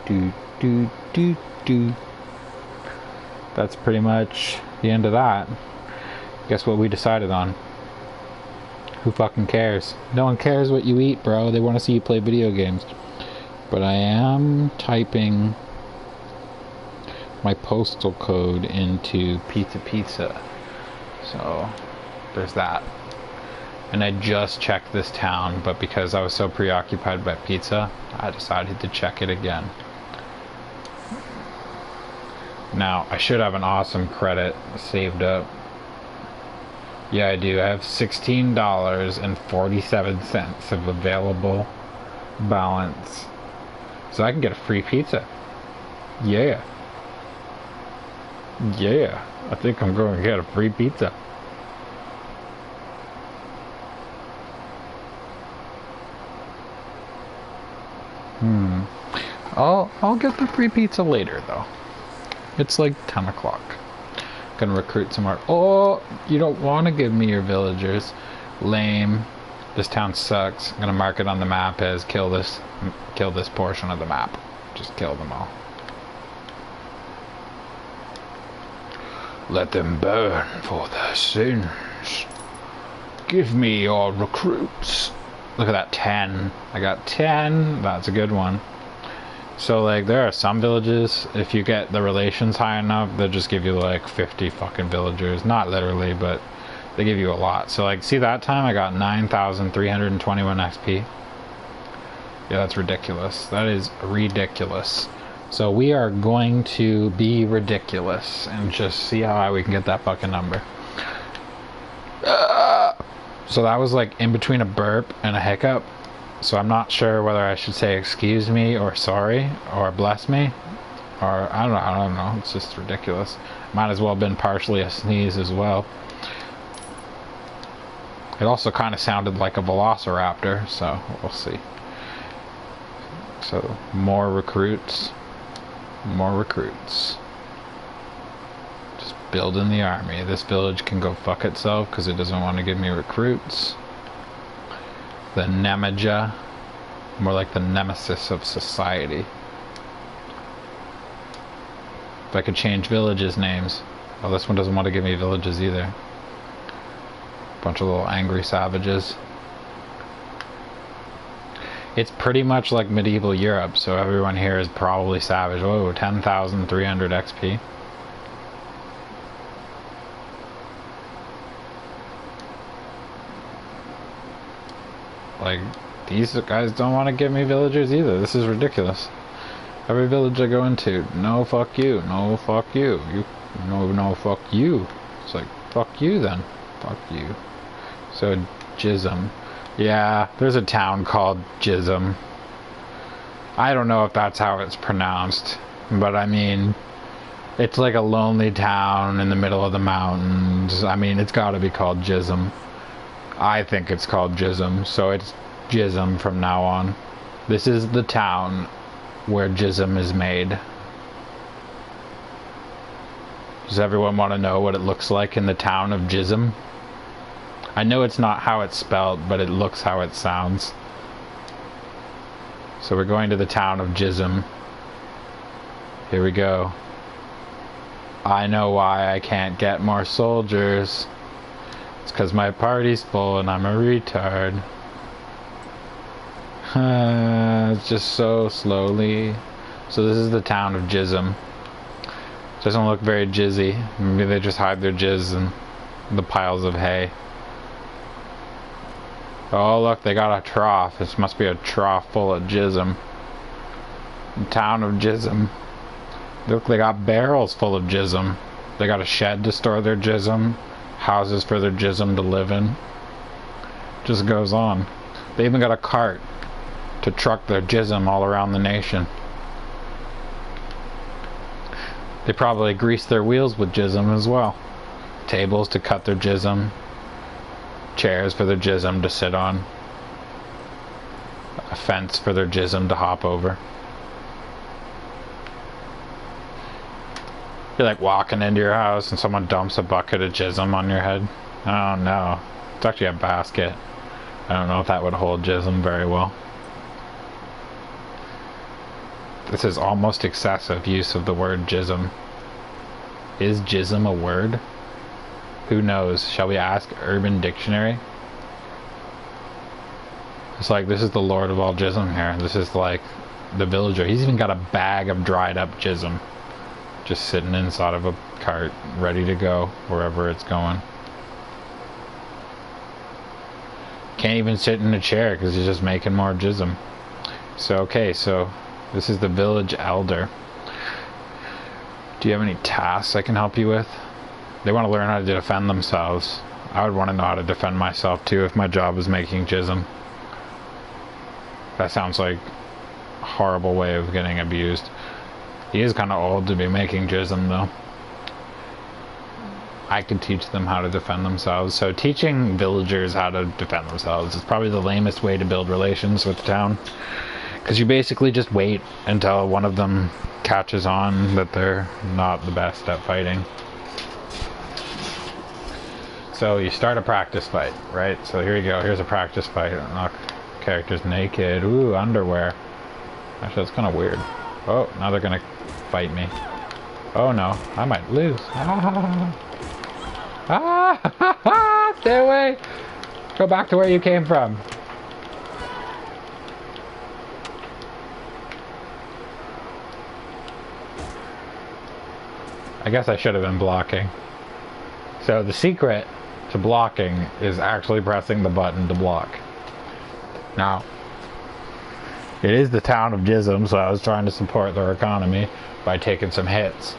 do do do do. That's pretty much the end of that, guess what we decided on? Who fucking cares? No one cares what you eat, bro. They want to see you play video games. But I am typing my postal code into pizza. So there's that. And I just checked this town, but because I was so preoccupied by pizza, I decided to check it again. Now, I should have an awesome credit saved up. Yeah, I do. I have $16.47 of available balance. So I can get a free pizza. Yeah. Yeah. I think I'm going to get a free pizza. I'll get the free pizza later though. It's like 10 o'clock. Gonna recruit some more. Oh, you don't want to give me your villagers. Lame. This town sucks. I'm gonna mark it on the map as kill this portion of the map. Just kill them all. Let them burn for their sins. Give me your recruits. Look at that, 10. I got 10. That's a good one. So, like, there are some villages, if you get the relations high enough, they'll just give you, like, 50 fucking villagers. Not literally, but they give you a lot. So, like, see that time? I got 9,321 XP. Yeah, that's ridiculous. That is ridiculous. So, we are going to be ridiculous and just see how high we can get that fucking number. So, that was, like, in between a burp and a hiccup. So I'm not sure whether I should say excuse me or sorry or bless me or I don't know. It's just ridiculous. Might as well have been partially a sneeze as well. It also kind of sounded like a velociraptor, so we'll see. So more recruits. More recruits. Just building the army. This village can go fuck itself because it doesn't want to give me recruits. The Nemaja, more like the nemesis of society. If I could change villages' names. Oh, this one doesn't want to give me villages either. Bunch of little angry savages. It's pretty much like medieval Europe, so everyone here is probably savage. Whoa, 10,300 XP. Like, these guys don't want to give me villagers either. This is ridiculous. Every village I go into, no fuck you, no fuck you, no fuck you. It's like, fuck you then. Fuck you. So, Jism. Yeah, there's a town called Jism. I don't know if that's how it's pronounced, but I mean, it's like a lonely town in the middle of the mountains. I mean, it's gotta be called Jism. I think it's called Jism, so it's Jism from now on. This is the town where Jism is made. Does everyone want to know what it looks like in the town of Jism? I know it's not how it's spelled, but it looks how it sounds. So we're going to the town of Jism. Here we go. I know why I can't get more soldiers. It's because my party's full and I'm a retard. It's just so slowly. So this is the town of Jism. Doesn't look very jizzy. Maybe they just hide their jizz in the piles of hay. Oh look, they got a trough. This must be a trough full of jism. The town of Jism. Look, they got barrels full of jism. They got a shed to store their jism. Houses for their jism to live in. Just goes on. They even got a cart to truck their jism all around the nation. They probably grease their wheels with jism as well. Tables to cut their jism. Chairs for their jism to sit on. A fence for their jism to hop over. You're like walking into your house and someone dumps a bucket of jism on your head. Oh no. It's actually a basket. I don't know if that would hold jism very well. This is almost excessive use of the word jism. Is jism a word? Who knows? Shall we ask Urban Dictionary? It's like, this is the lord of all jism here. This is like the villager. He's even got a bag of dried up jism just sitting inside of a cart, ready to go wherever it's going. Can't even sit in a chair because he's just making more jism. So, okay, so this is the village elder. Do you have any tasks I can help you with? They want to learn how to defend themselves. I would want to know how to defend myself too if my job is making jism. That sounds like a horrible way of getting abused. He is kind of old to be making jism though. I could teach them how to defend themselves. So teaching villagers how to defend themselves is probably the lamest way to build relations with the town. Because you basically just wait until one of them catches on that they're not the best at fighting. So you start a practice fight, right? So here you go. Here's a practice fight. Knock characters naked. Ooh, underwear. Actually, that's kind of weird. Oh, now they're gonna fight me. Oh no, I might lose. Stay away! Go back to where you came from. I guess I should have been blocking. So the secret to blocking is actually pressing the button to block. Now, it is the town of Jism, so I was trying to support their economy by taking some hits.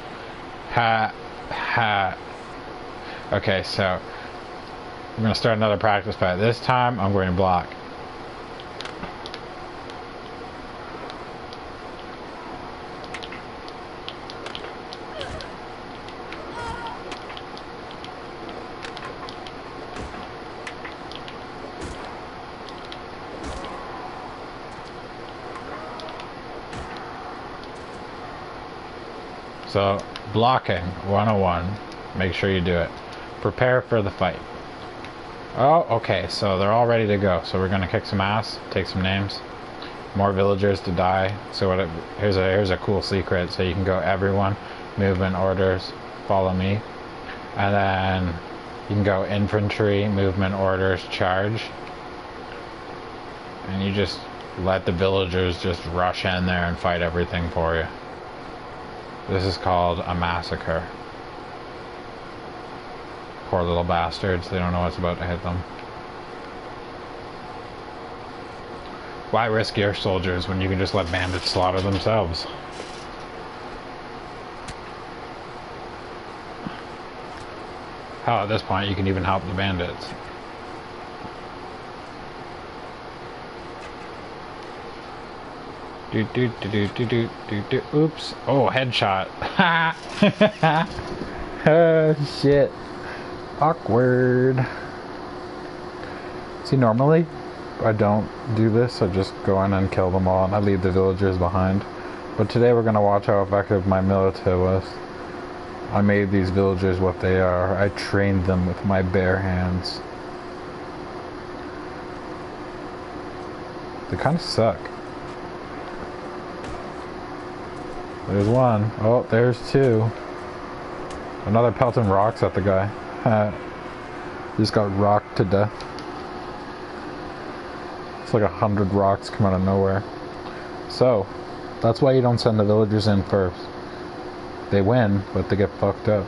Okay, so I'm going to start another practice fight. This time, I'm going to block. So, blocking 101. Make sure you do it. Prepare for the fight. Oh, okay, so they're all ready to go. So we're gonna kick some ass, take some names. More villagers to die. So here's a cool secret. So you can go everyone, movement orders, follow me. And then you can go infantry, movement orders, charge. And you just let the villagers just rush in there and fight everything for you. This is called a massacre. Poor little bastards, they don't know what's about to hit them. Why risk your soldiers when you can just let bandits slaughter themselves? Hell, at this point you can even help the bandits. Oops. Oh, headshot. Oh, shit. Awkward. See, normally I don't do this. I just go in and kill them all and I leave the villagers behind. But today we're going to watch how effective my militia was. I made these villagers what they are. I trained them with my bare hands. They kind of suck. There's one. Oh, there's two. Another pelting rocks at the guy. Just got rocked to death. It's like 100 rocks come out of nowhere. So, that's why you don't send the villagers in first. They win, but they get fucked up.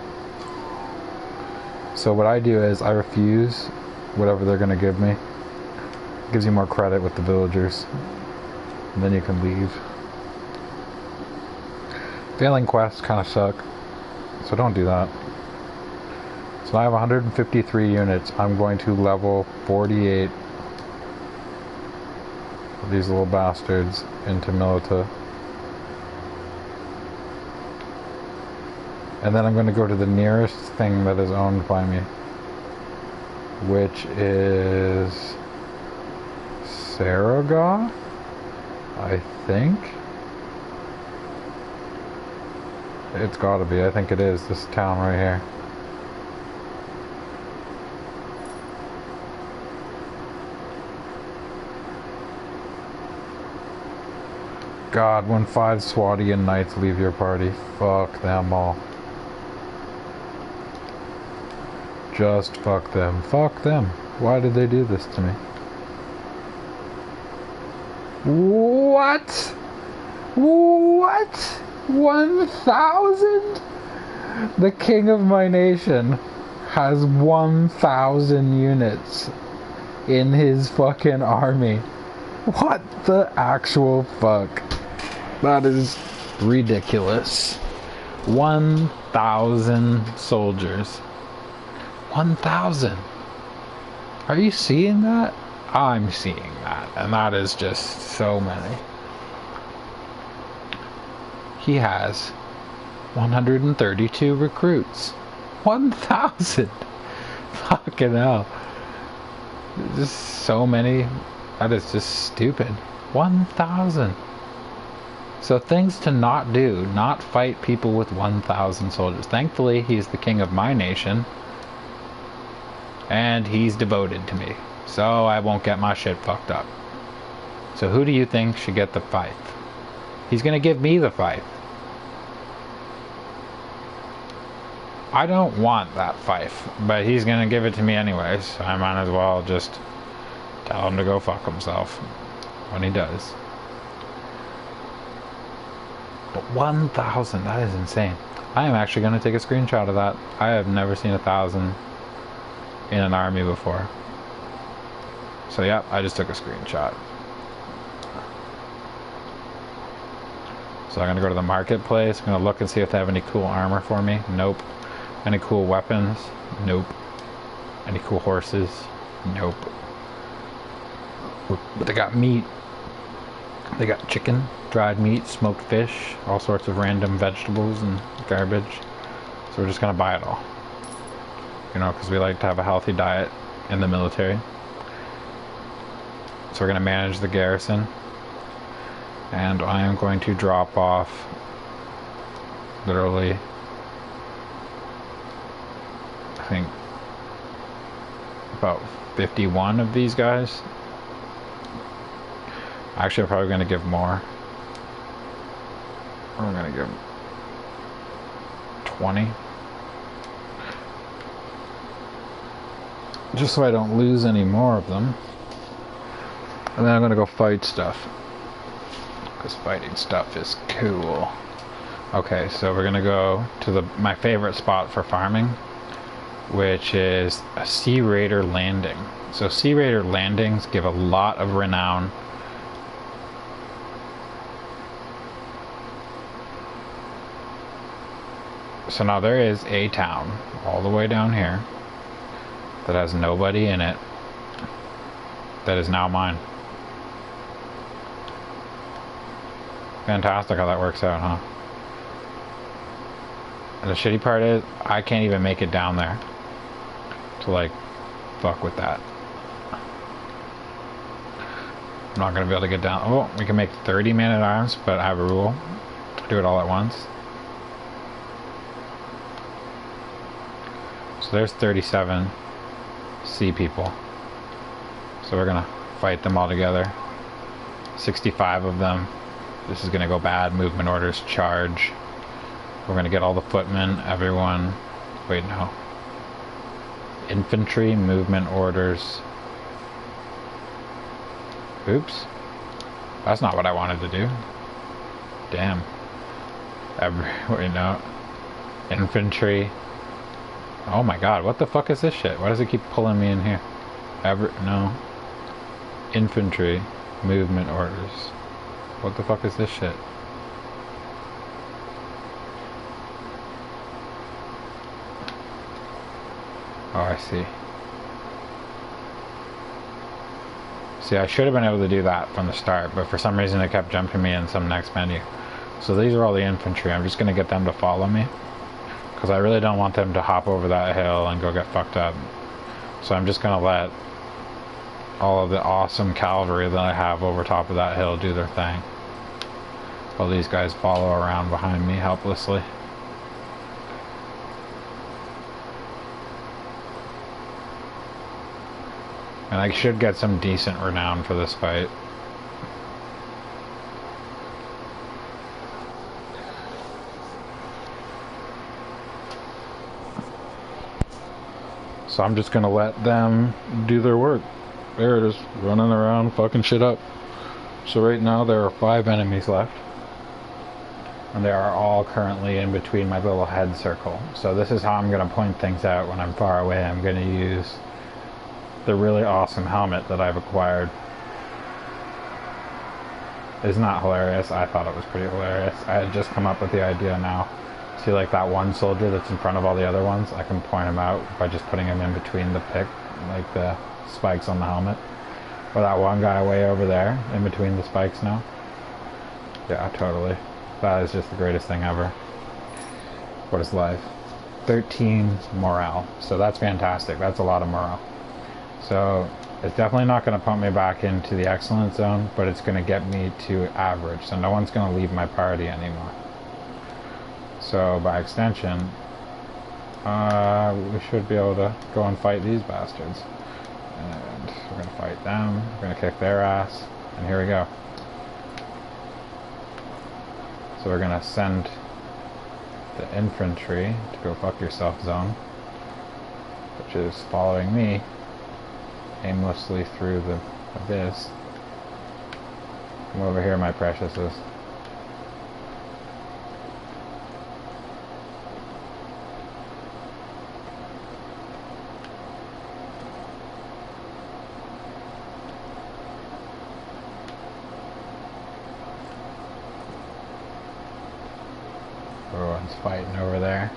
So what I do is I refuse whatever they're gonna give me. It gives you more credit with the villagers. And then you can leave. Failing quests kind of suck, so don't do that. So I have 153 units. I'm going to level 48 of these little bastards into Milita. And then I'm going to go to the nearest thing that is owned by me, which is Saraga, I think. It's gotta be. I think it is. This town right here. God, when 5 Swadian knights leave your party, fuck them all. Just fuck them. Fuck them. Why did they do this to me? What? What? 1,000? The king of my nation has 1,000 units in his fucking army. What the actual fuck? That is ridiculous. 1,000 soldiers. 1,000. Are you seeing that? I'm seeing that, and that is just so many. He has 132 recruits. 1,000. Fucking hell. Just so many. That is just stupid. 1,000. So things to not do. Not fight people with 1,000 soldiers. Thankfully, he's the king of my nation. And he's devoted to me. So I won't get my shit fucked up. So who do you think should get the fight? He's gonna give me the fight. I don't want that fife, but he's gonna give it to me anyways. So I might as well just tell him to go fuck himself when he does. But 1,000, that is insane. I am actually gonna take a screenshot of that. I have never seen 1,000 in an army before. So yeah, I just took a screenshot. So I'm gonna go to the marketplace. I'm gonna look and see if they have any cool armor for me. Nope. Any cool weapons? Nope. Any cool horses? Nope. But they got meat. They got chicken, dried meat, smoked fish, all sorts of random vegetables and garbage. So we're just gonna buy it all. You know, because we like to have a healthy diet in the military. So we're gonna manage the garrison. And I am going to drop off literally, I think, about 51 of these guys. Actually, I'm probably going to give more. I'm going to give 20. Just so I don't lose any more of them. And then I'm going to go fight stuff. Because fighting stuff is cool. Okay, so we're going to go to my favorite spot for farming, which is a Sea Raider landing. So Sea Raider landings give a lot of renown. So now there is a town all the way down here that has nobody in it that is now mine. Fantastic how that works out, huh? And the shitty part is, I can't even make it down there to, like, fuck with that. I'm not gonna be able to get down. Oh, we can make 30 man-at-arms, but I have a rule. Do it all at once. So there's 37 sea people. So we're gonna fight them all together. 65 of them. This is gonna go bad. Movement orders, charge. We're gonna get all the footmen, everyone. Wait, no. Infantry, movement orders. Oops. That's not what I wanted to do. Damn. Wait, no. Infantry. Oh my god, what the fuck is this shit? Why does it keep pulling me in here? No. Infantry, movement orders. What the fuck is this shit? Oh, I see. See, I should have been able to do that from the start, but for some reason it kept jumping me in some next menu. So these are all the infantry. I'm just going to get them to follow me, because I really don't want them to hop over that hill and go get fucked up. So I'm just going to let all of the awesome cavalry that I have over top of that hill do their thing, while these guys follow around behind me helplessly. And I should get some decent renown for this fight. So I'm just gonna let them do their work. They're just running around fucking shit up. So right now there are 5 enemies left. And they are all currently in between my little head circle. So this is how I'm gonna point things out when I'm far away. I'm gonna use the really awesome helmet that I've acquired. It's not hilarious. I thought it was pretty hilarious. I had just come up with the idea now. See, like that one soldier that's in front of all the other ones? I can point him out by just putting him in between the pick, like the spikes on the helmet. Or that one guy way over there, in between the spikes now. Yeah, totally. That is just the greatest thing ever. What is life? 13 morale. So that's fantastic. That's a lot of morale. So it's definitely not going to pump me back into the excellence zone, but it's going to get me to average. So no one's going to leave my party anymore. So by extension, we should be able to go and fight these bastards. And we're going to fight them. We're going to kick their ass. And here we go. So we're going to send the infantry to go fuck yourself zone, which is following me aimlessly through the abyss. Come over here, my preciouses. Everyone's fighting over there.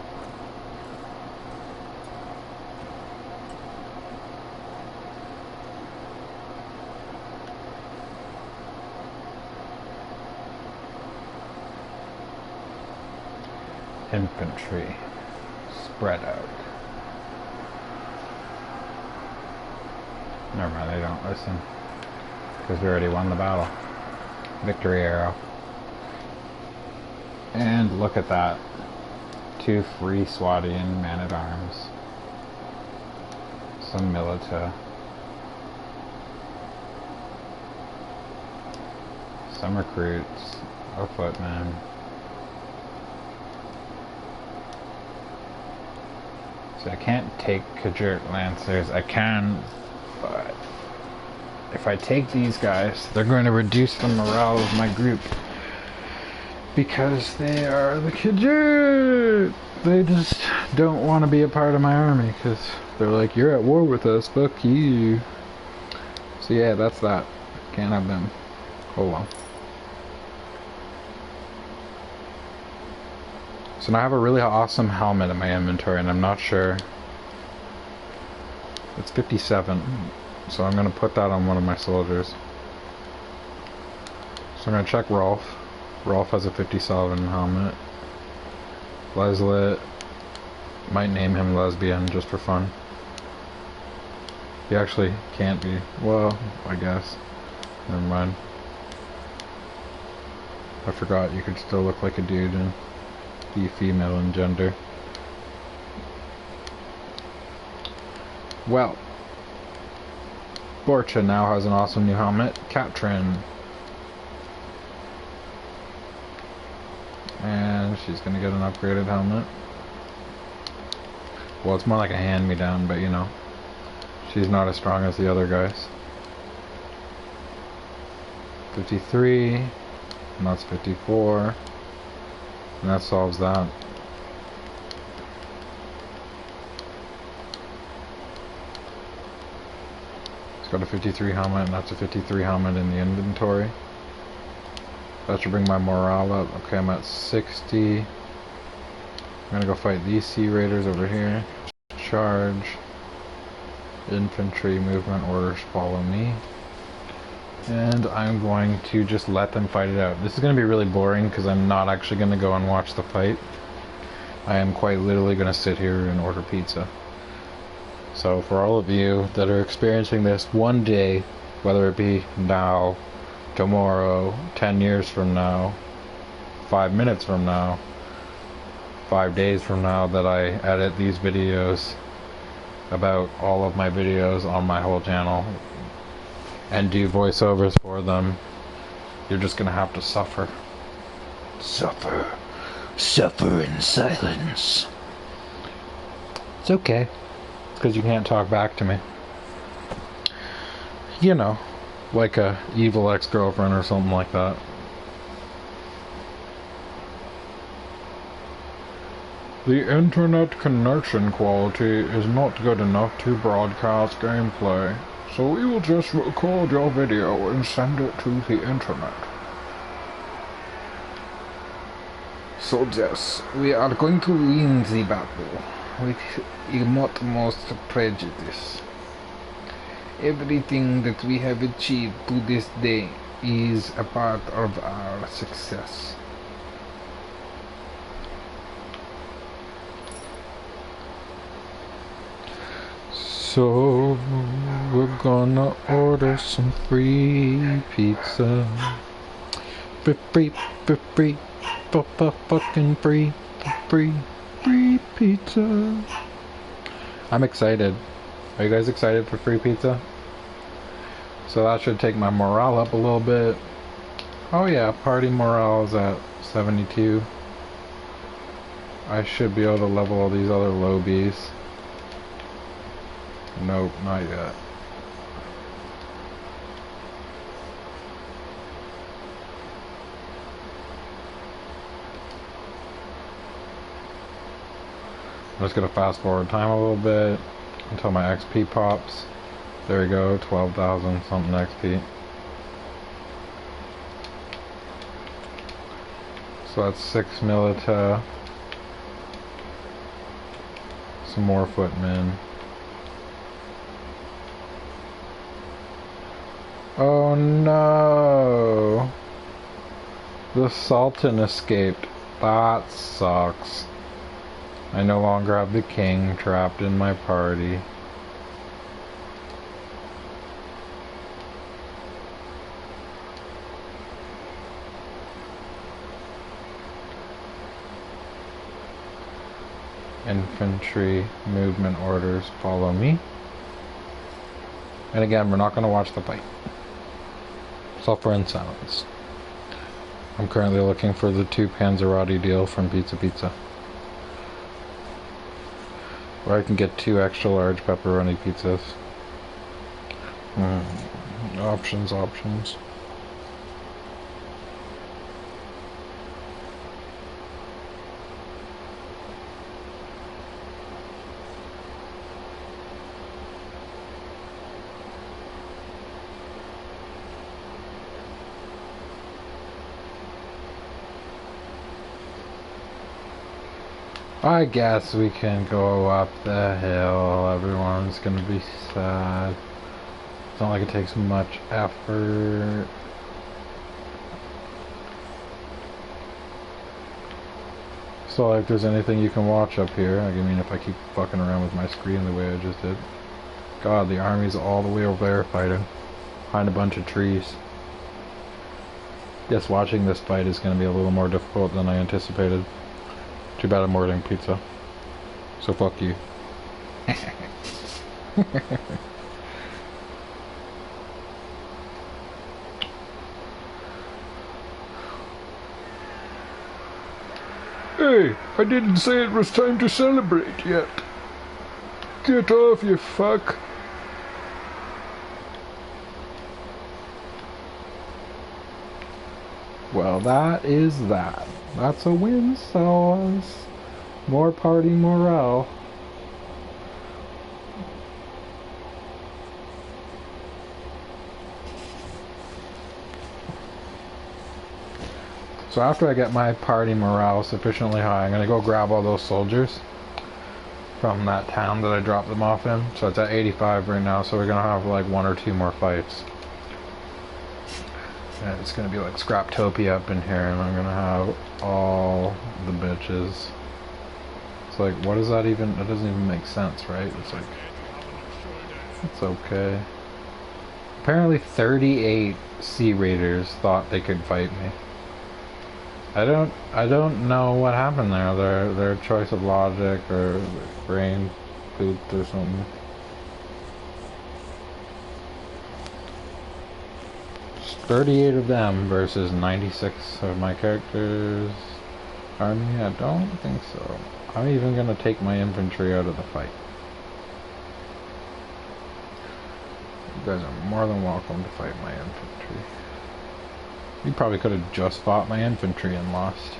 Infantry spread out. Never mind, they don't listen because we already won the battle. Victory arrow. And look at that. 2 free Swadian man-at-arms. Some Milita. Some recruits. A footman. So I can't take Kajurt Lancers. I can, but if I take these guys, they're going to reduce the morale of my group. Because they are the Kajurt! They just don't want to be a part of my army, because they're like, you're at war with us, fuck you. So yeah, that's that. Can't have them. Hold on. So now I have a really awesome helmet in my inventory, and I'm not sure. It's 57, so I'm going to put that on one of my soldiers. So I'm going to check Rolf. Rolf has a 57 helmet. Leslit, might name him Lesbian just for fun. He actually can't be. Well, I guess. Never mind. I forgot you could still look like a dude and be female in gender. Well, Borcha now has an awesome new helmet, Katrin. And she's gonna get an upgraded helmet. Well, it's more like a hand-me-down, but you know, she's not as strong as the other guys. 53, and that's 54. And that solves that. It's got a 53 helmet, and that's a 53 helmet in the inventory. That should bring my morale up. Okay, I'm at 60. I'm gonna go fight these Sea Raiders over here. Charge. Infantry movement orders follow me. And I'm going to just let them fight it out. This is going to be really boring because I'm not actually going to go and watch the fight. I am quite literally going to sit here and order pizza. So for all of you that are experiencing this one day, whether it be now, tomorrow, 10 years from now, 5 minutes from now, 5 days from now, that I edit these videos about all of my videos on my whole channel and do voiceovers for them, you're just gonna have to suffer. Suffer. Suffer in silence. It's okay. because you can't talk back to me. You know, like a evil ex-girlfriend or something like that. The internet connection quality is not good enough to broadcast gameplay, so we will just record your video and send it to the internet. Soldiers, we are going to win the battle with utmost prejudice. Everything that we have achieved to this day is a part of our success. So we're gonna order some free pizza. Free, fucking free pizza. I'm excited. Are you guys excited for free pizza? So that should take my morale up a little bit. Oh yeah, party morale is at 72. I should be able to level all these other lobies. Nope, not yet. I'm just gonna fast forward time a little bit until my XP pops. There we go, 12,000 something XP. So that's 6 milita. Some more footmen. Oh no! The Sultan escaped. That sucks. I no longer have the king trapped in my party. Infantry movement orders follow me. And again, we're not going to watch the fight. Suffer in silence. I'm currently looking for the 2 Panzerotti deal from Pizza Pizza. Where I can get 2 extra large pepperoni pizzas. Options. I guess we can go up the hill. Everyone's gonna be sad. It's not like it takes much effort. So like there's anything you can watch up here. I mean, if I keep fucking around with my screen the way I just did. God, the army's all the way over there fighting. Behind a bunch of trees. Guess watching this fight is gonna be a little more difficult than I anticipated. Too bad I'm ordering pizza. So fuck you. Hey, I didn't say it was time to celebrate yet. Get off, you fuck. Well, that is that. That's a win, sauce. More party morale. So after I get my party morale sufficiently high, I'm going to go grab all those soldiers from that town that I dropped them off in. So it's at 85 right now, so we're going to have like 1 or 2 more fights. And it's going to be like Scraptopia up in here, and I'm going to have all the bitches. It's like, what is that even? That doesn't even make sense, right? It's like, it's okay. Apparently 38 Sea Raiders thought they could fight me. I don't know what happened there. Their choice of logic or brain pooped or something. Just 38 of them versus 96 of my characters' army? I don't think so. I'm even gonna take my infantry out of the fight. You guys are more than welcome to fight my infantry. You probably could have just fought my infantry and lost.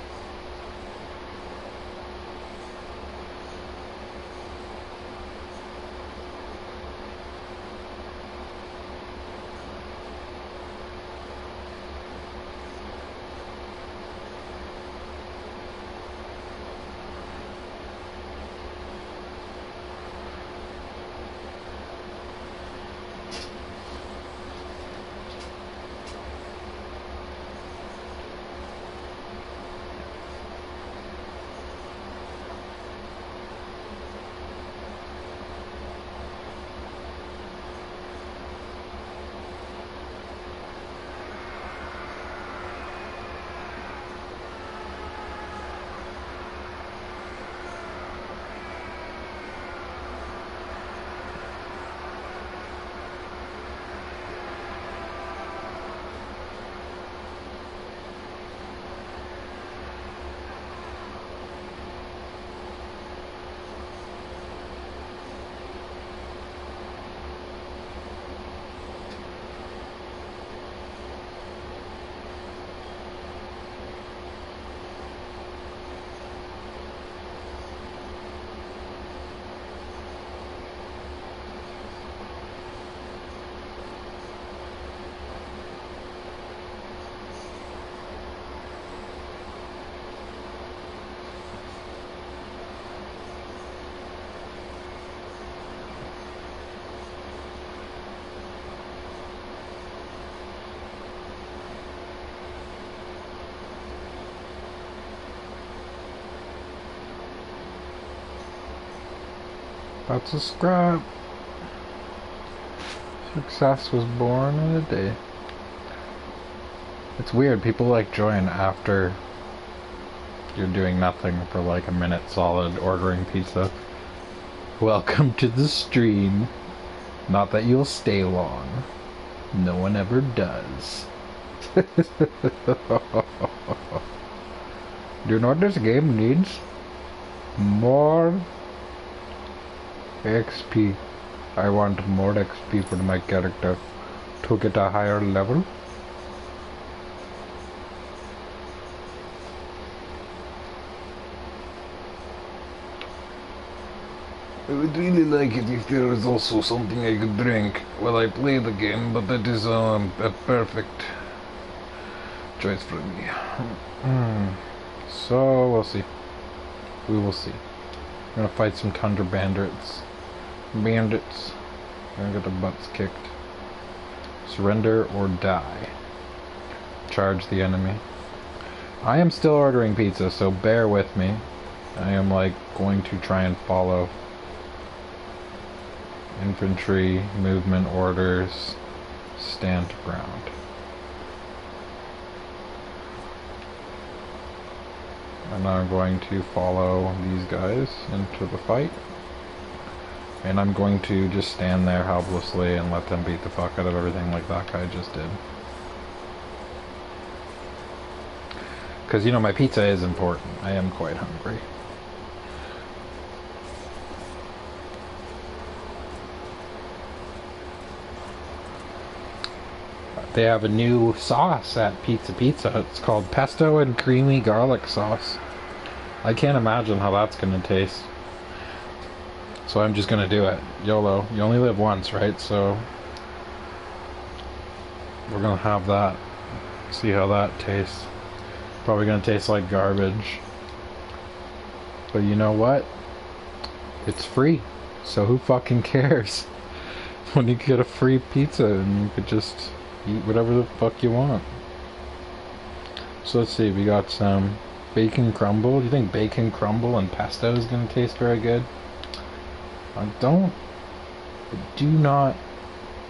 That's a scrap. Success was born in a day. It's weird, people like join after you're doing nothing for like a minute solid ordering pizza. Welcome to the stream. Not that you'll stay long. No one ever does. Do you know what this game needs? More XP. I want more XP for my character to get a higher level. I would really like it if there was also something I could drink while I play the game, but that is a perfect choice for me. So we'll see. We will see. I'm gonna fight some tundra bandits. Bandits. I'm gonna get their butts kicked. Surrender or die. Charge the enemy. I am still ordering pizza, so bear with me. I am like going to try and follow infantry movement orders. Stand ground. And I'm going to follow these guys into the fight. And I'm going to just stand there helplessly and let them beat the fuck out of everything like that guy just did. Because, you know, my pizza is important. I am quite hungry. They have a new sauce at Pizza. It's called pesto and creamy garlic sauce. I can't imagine how that's going to taste. So I'm just going to do it. YOLO. You only live once, right? So we're going to have that. See how that tastes. Probably going to taste like garbage. But you know what? It's free. So who fucking cares? When you get a free pizza and you could just eat whatever the fuck you want. So let's see, we got some bacon crumble. Do you think bacon crumble and pesto is going to taste very good? I do not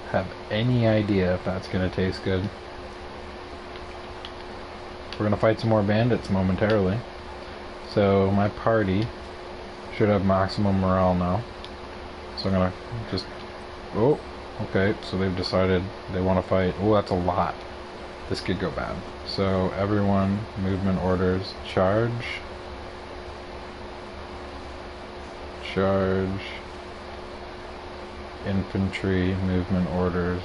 have any idea if that's going to taste good. We're going to fight some more bandits momentarily. So my party should have maximum morale now. So I'm going to just... Oh, okay, so they've decided they want to fight. Oh, that's a lot. This could go bad. So everyone, movement orders, charge. Charge. infantry movement orders.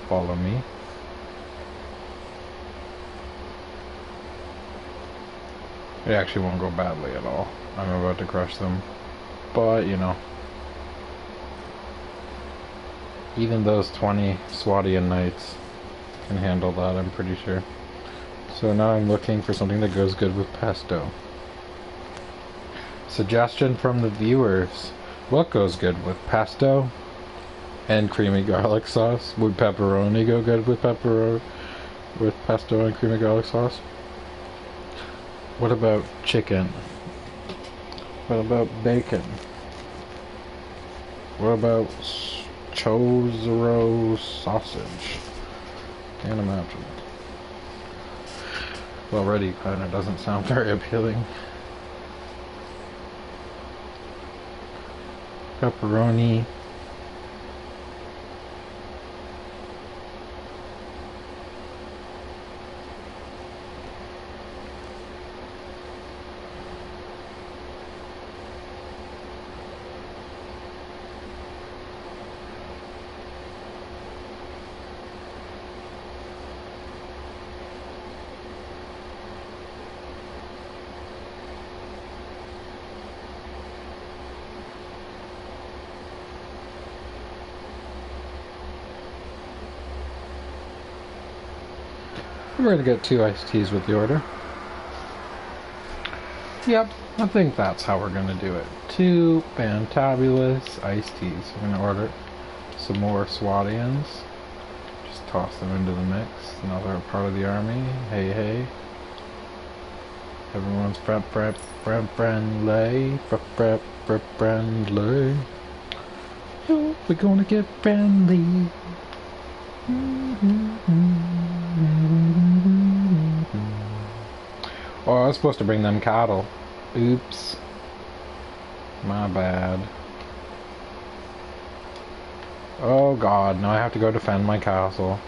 Follow me. It actually won't go badly at all. I'm about to crush them. But, you know. Even those 20 Swadian knights can handle that, I'm pretty sure. So now I'm looking for something that goes good with pesto. Suggestion from the viewers. What goes good with pesto and creamy garlic sauce? Would pepperoni go good with pesto and creamy garlic sauce? What about chicken? What about bacon? What about chorizo sausage? Can't imagine. Already kind of doesn't sound very appealing. Pepperoni. We're going to get 2 iced teas with the order. Yep, I think that's how we're going to do it. 2 fantabulous iced teas. We're going to order some more Swadians. Just toss them into the mix. Another part of the army. Hey, hey. Everyone's friendly. Friendly. Oh, we're going to get friendly. Oh, I was supposed to bring them cattle. Oops. My bad. Oh god, now I have to go defend my castle.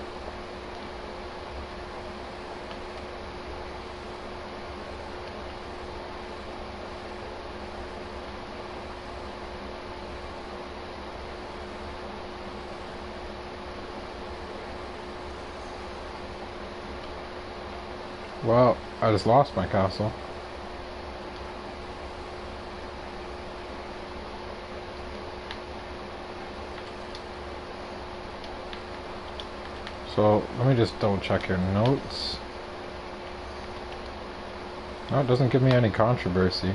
Well, I just lost my castle. So, let me just double check your notes. No, it doesn't give me any controversy.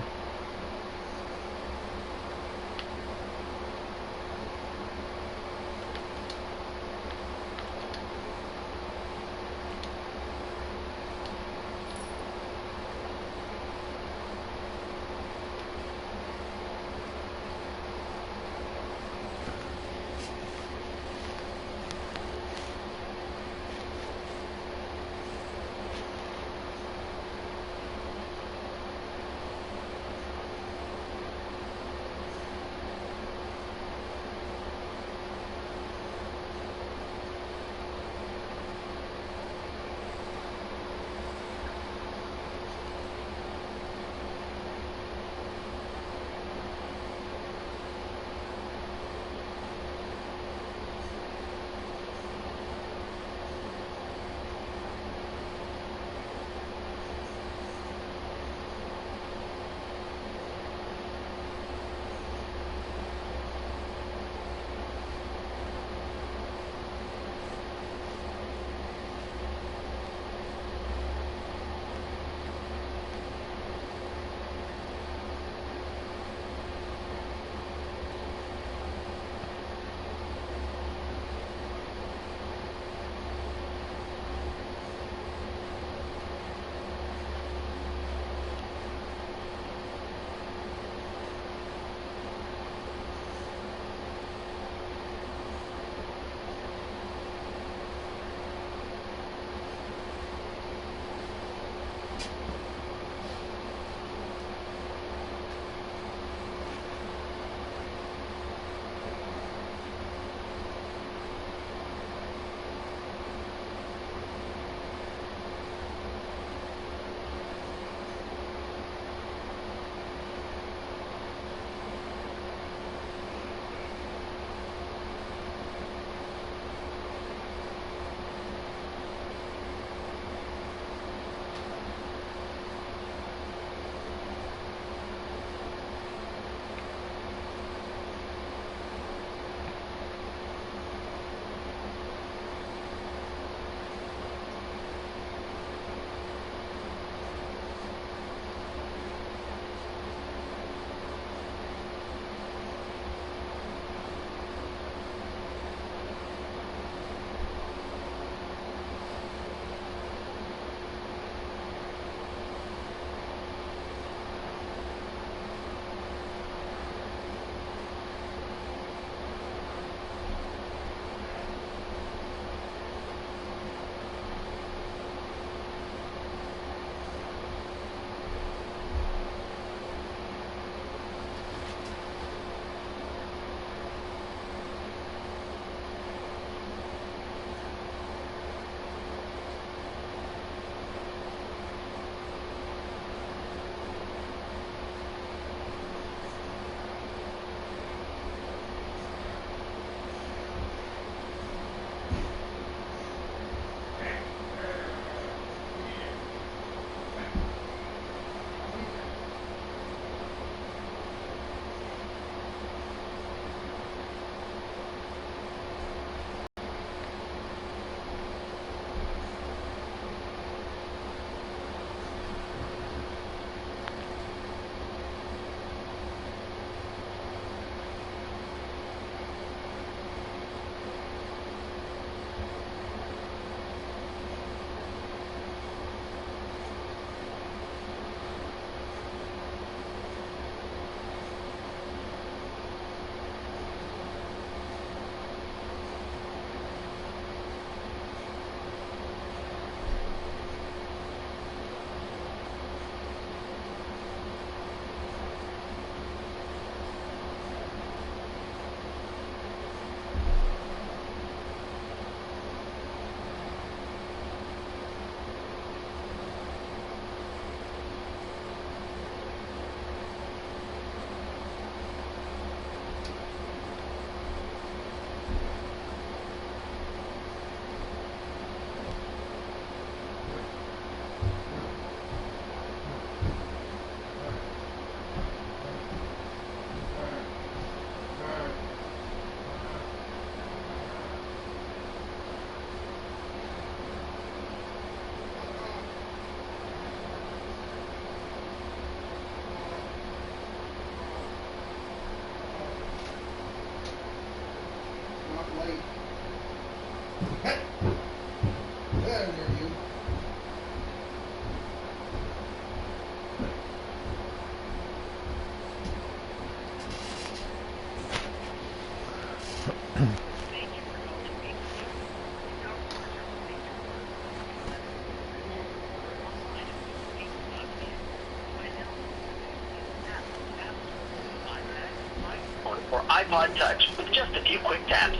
Or iPod Touch with just a few quick taps.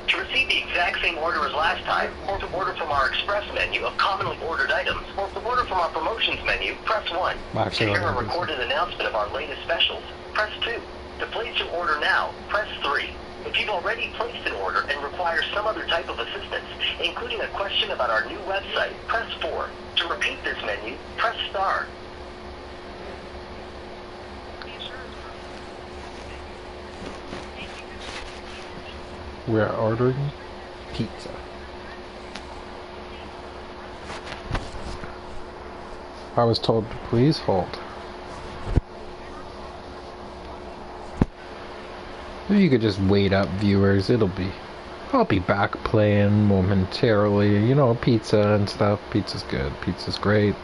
To receive the exact same order as last time, or to order from our express menu of commonly ordered items, or to order from our promotions menu, press 1. To hear a recorded announcement of our latest specials, press 2. To place your order now, press 3. If you've already placed an order and require some other type of assistance, including a question about our new website, press 4. To repeat this menu, press star. We're ordering pizza. I was told to please hold. If you could just wait up, viewers, I'll be back playing momentarily. You know, pizza and stuff. Pizza's good. Pizza's great.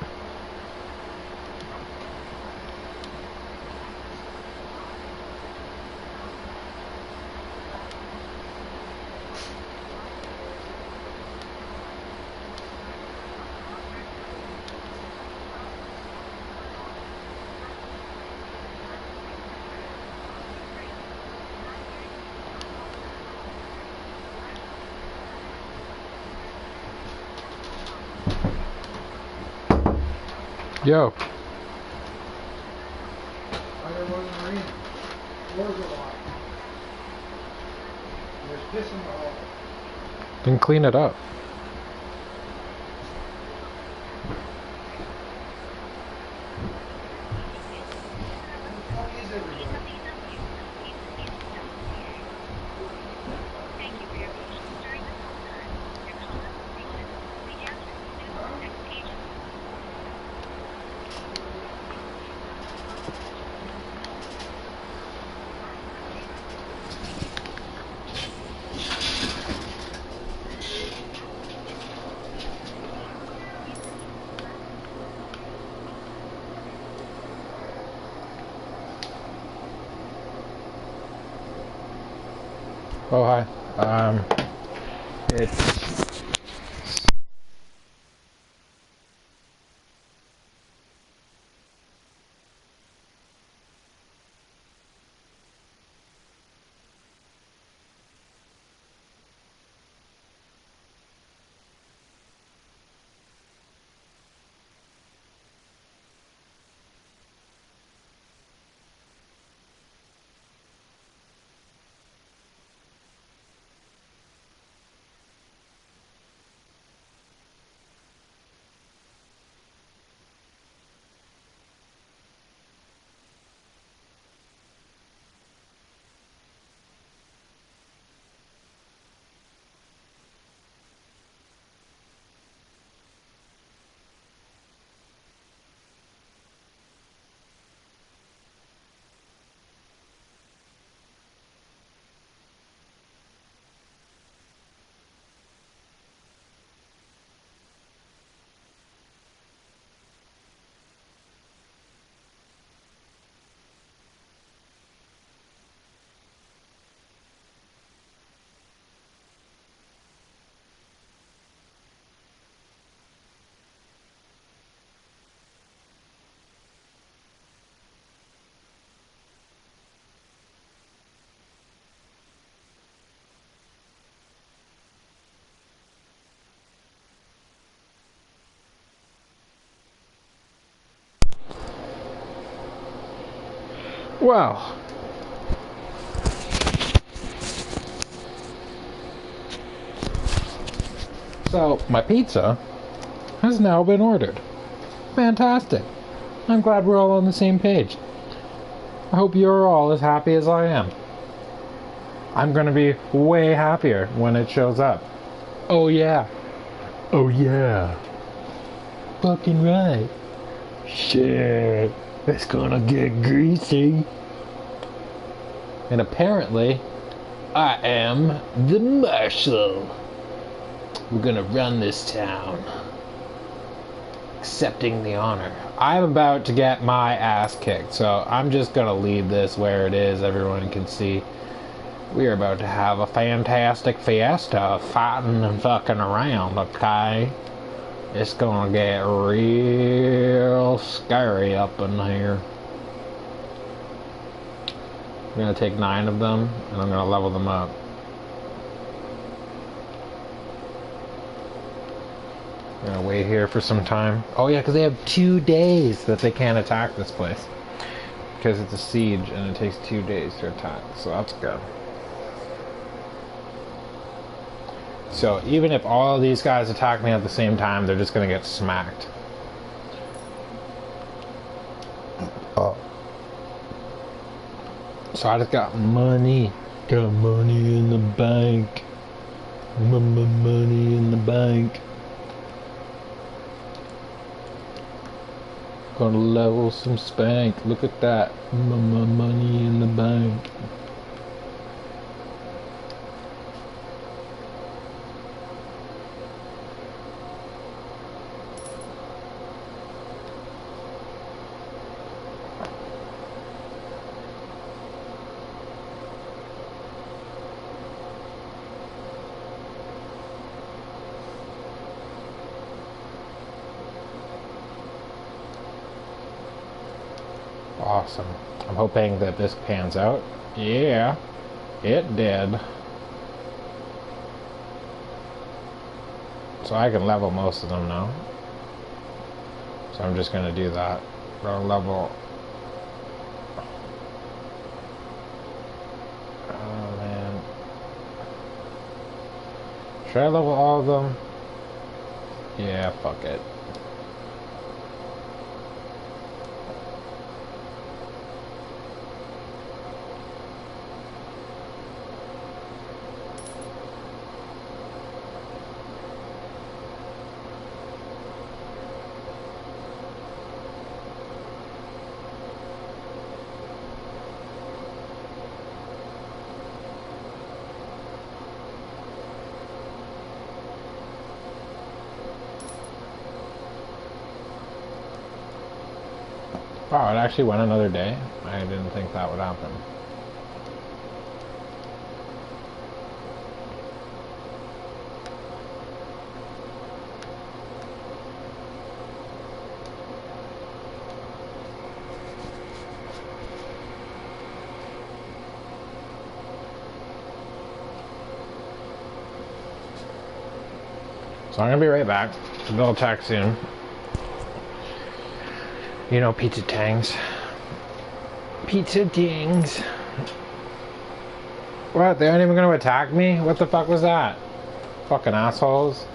Yo. Then clean it up. Oh, hi. It's... Well, so my pizza has now been ordered. Fantastic. I'm glad we're all on the same page. I hope you're all as happy as I am. I'm gonna be way happier when it shows up. Oh yeah. Oh yeah. Fucking right. Shit. It's gonna get greasy. And apparently, I am the Marshal. We're gonna run this town. Accepting the honor. I'm about to get my ass kicked, so I'm just gonna leave this where it is. Everyone can see. We are about to have a fantastic fiesta, fighting and fucking around, okay? It's gonna get real scary up in here. I'm gonna take 9 of them, and I'm gonna level them up. I'm gonna wait here for some time. Oh yeah, because they have 2 days that they can't attack this place. Because it's a siege, and it takes 2 days to attack, so that's good. So even if all of these guys attack me at the same time, they're just gonna get smacked. Oh. So I just got money. Got money in the bank. Money in the bank. Gonna level some spank. Look at that. Money in the bank. Awesome. I'm hoping that this pans out. Yeah, it did. So I can level most of them now. So I'm just gonna do that. Gonna level. Oh man. Should I level all of them? Yeah, fuck it. Wow, it actually went another day? I didn't think that would happen. So I'm gonna be right back. They'll attack soon. You know, pizza tangs. Pizza dings. What? They aren't even gonna attack me? What the fuck was that? Fucking assholes.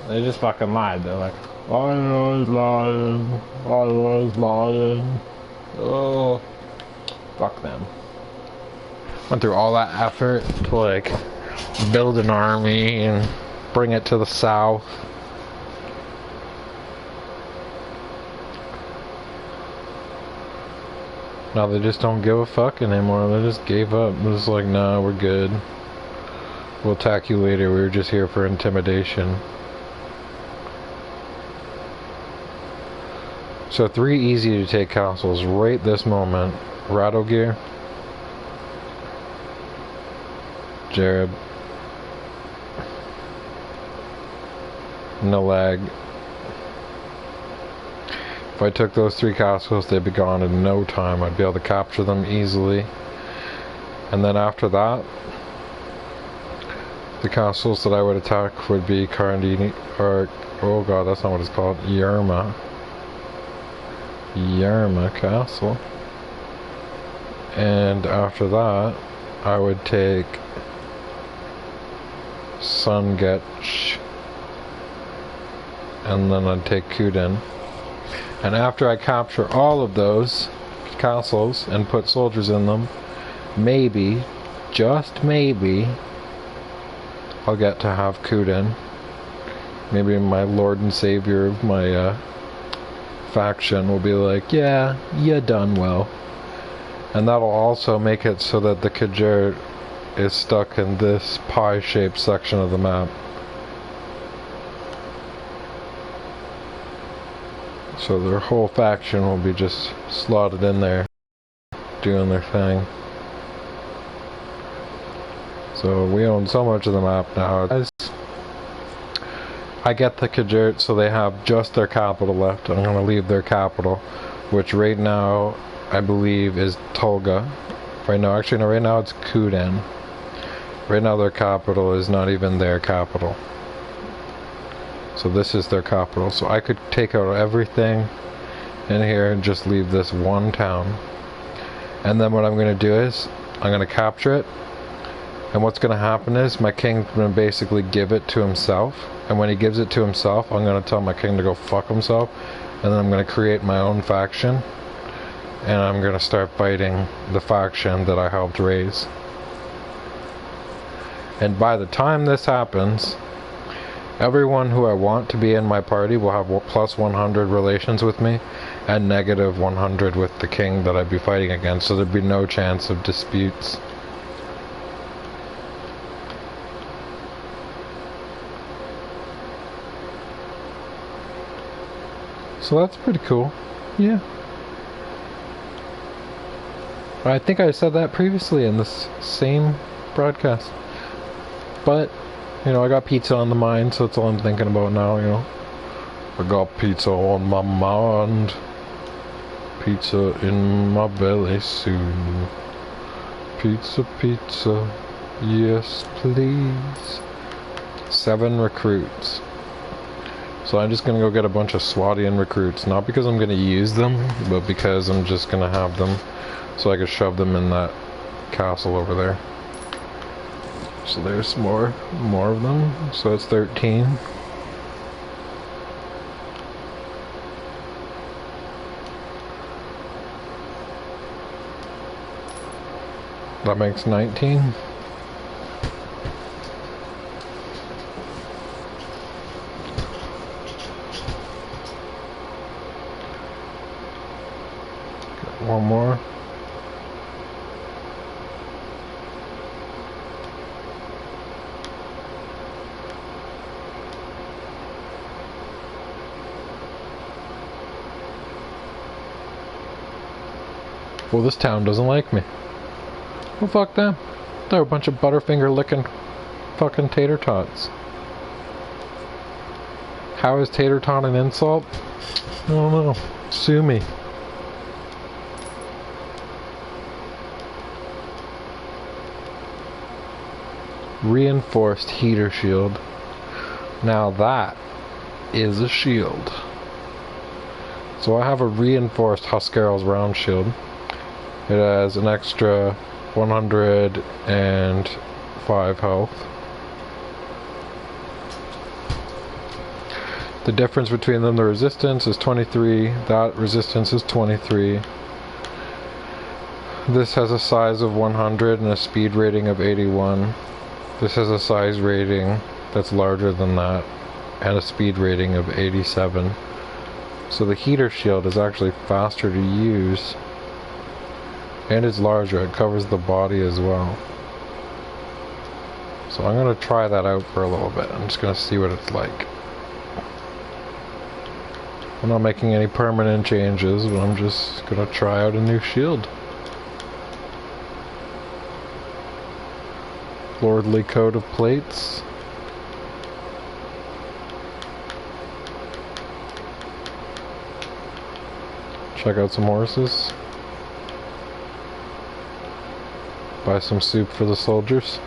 They just fucking lied. They're like, I was lying. I was lying. Oh. Fuck them. Went through all that effort to like build an army and bring it to the south. Now they just don't give a fuck anymore. They just gave up. They're just like, nah, we're good. We'll attack you later. We were just here for intimidation. So 3 easy to take castles right this moment. Rattlegear. Jareb. Nalag. If I took those 3 castles, they'd be gone in no time. I'd be able to capture them easily. And then after that, the castles that I would attack would be Karandini, or, oh god, that's not what it's called, Yerma. Yerma Castle. And after that, I would take Sungetch. And then I'd take Kuden. And after I capture all of those castles and put soldiers in them, maybe, just maybe, I'll get to have Kuden. Maybe my lord and savior of my faction will be like, yeah, you done well. And that'll also make it so that the Khajar is stuck in this pie-shaped section of the map. So their whole faction will be just slotted in there, doing their thing. So we own so much of the map now. I get the Kajert, so they have just their capital left. I'm going to leave their capital, which right now I believe is Tolga. Right now, actually no, right now it's Kudan. Right now their capital is not even their capital. So this is their capital. So I could take out everything in here and just leave this one town. And then what I'm going to do is, I'm going to capture it. And what's going to happen is, my king's going to basically give it to himself. And when he gives it to himself, I'm going to tell my king to go fuck himself. And then I'm going to create my own faction. And I'm going to start fighting the faction that I helped raise. And by the time this happens, everyone who I want to be in my party will have plus 100 relations with me and negative 100 with the king that I'd be fighting against, so there'd be no chance of disputes. So that's pretty cool. Yeah. I think I said that previously in this same broadcast. But, you know, I got pizza on the mind, so that's all I'm thinking about now, you know. I got pizza on my mind. Pizza in my belly soon. Pizza, pizza. Yes, please. 7 recruits. So I'm just gonna go get a bunch of Swadian recruits. Not because I'm gonna use them, but because I'm just gonna have them so I can shove them in that castle over there. So there's more of them. So it's 13. That makes 19. Got one more. Well, this town doesn't like me. Well, fuck them. They're a bunch of butterfinger licking fucking tater tots. How is tater tot an insult? I don't know. Sue me. Reinforced heater shield. Now that is a shield. So I have a reinforced Huskarl's round shield. It has an extra 105 health. The difference between them, the resistance is 23, that resistance is 23. This has a size of 100 and a speed rating of 81. This has a size rating that's larger than that and a speed rating of 87. So the heater shield is actually faster to use. And it's larger, it covers the body as well. So I'm going to try that out for a little bit. I'm just going to see what it's like. I'm not making any permanent changes, but I'm just going to try out a new shield. Lordly coat of plates. Check out some horses. Buy some soup for the soldiers.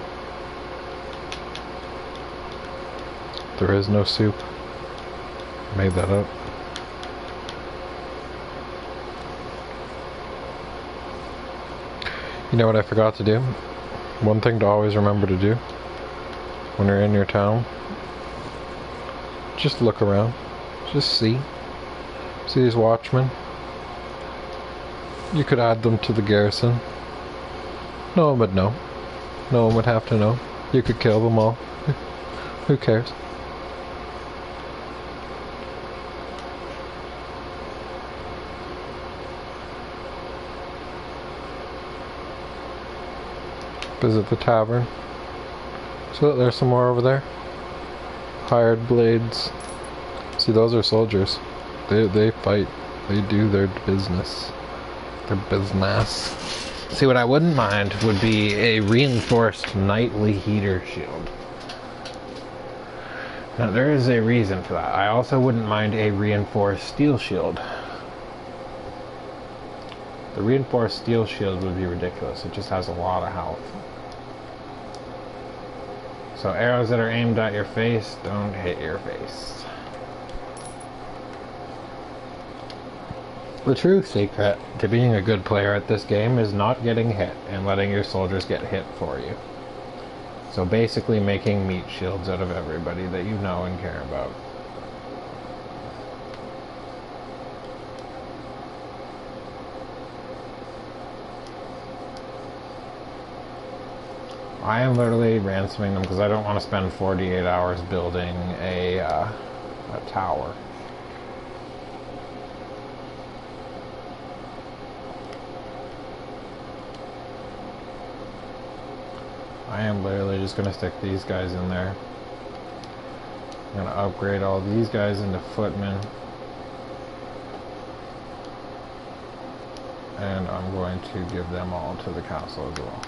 There is no soup. Made that up. You know what I forgot to do? One thing to always remember to do when you're in your town. Just look around. Just see. See these watchmen? You could add them to the garrison. No one would know. No one would have to know. You could kill them all. Who cares? visit the tavern. So there's some more over there. Hired blades. See, those are soldiers. They fight. They do their business. Their business. See, what I wouldn't mind would be a reinforced nightly heater shield. Now, there is a reason for that. I also wouldn't mind a reinforced steel shield. The reinforced steel shield would be ridiculous. It just has a lot of health. So arrows that are aimed at your face don't hit your face. The true secret to being a good player at this game is not getting hit and letting your soldiers get hit for you. So basically making meat shields out of everybody that you know and care about. I am literally ransoming them because I don't want to spend 48 hours building a tower. I am literally just going to stick these guys in there. I'm going to upgrade all these guys into footmen. And I'm going to give them all to the castle as well.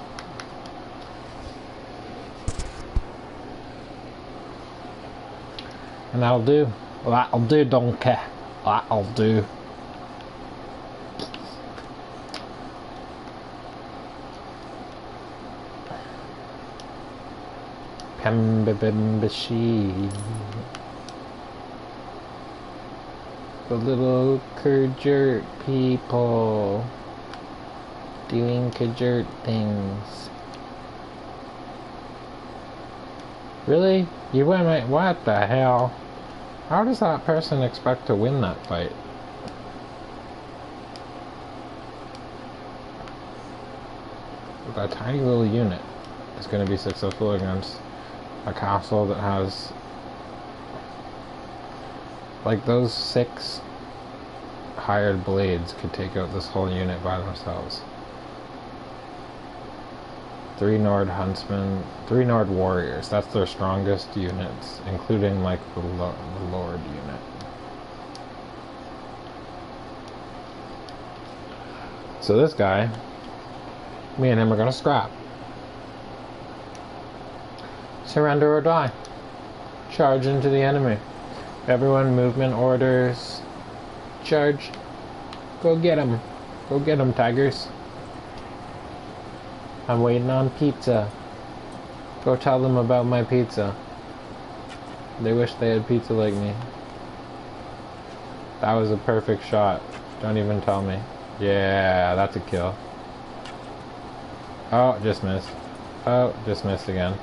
And that'll do. That'll do, donkey. That'll do. Pembabimbashi. The little Kajert people doing Kajert things. Really? You went, what the hell? How does that person expect to win that fight? That tiny little unit is going to be successful against a castle that has, like, those 6 hired blades could take out this whole unit by themselves. 3 Nord huntsmen, 3 Nord warriors. That's their strongest units, including like the Lord unit. So this guy, me and him are gonna scrap. Surrender or die. Charge into the enemy. Everyone, movement orders. Charge. Go get him. Go get him, tigers. I'm waiting on pizza. Go tell them about my pizza. They wish they had pizza like me. That was a perfect shot. Don't even tell me. Yeah, that's a kill. Oh, just missed. Oh, just missed again.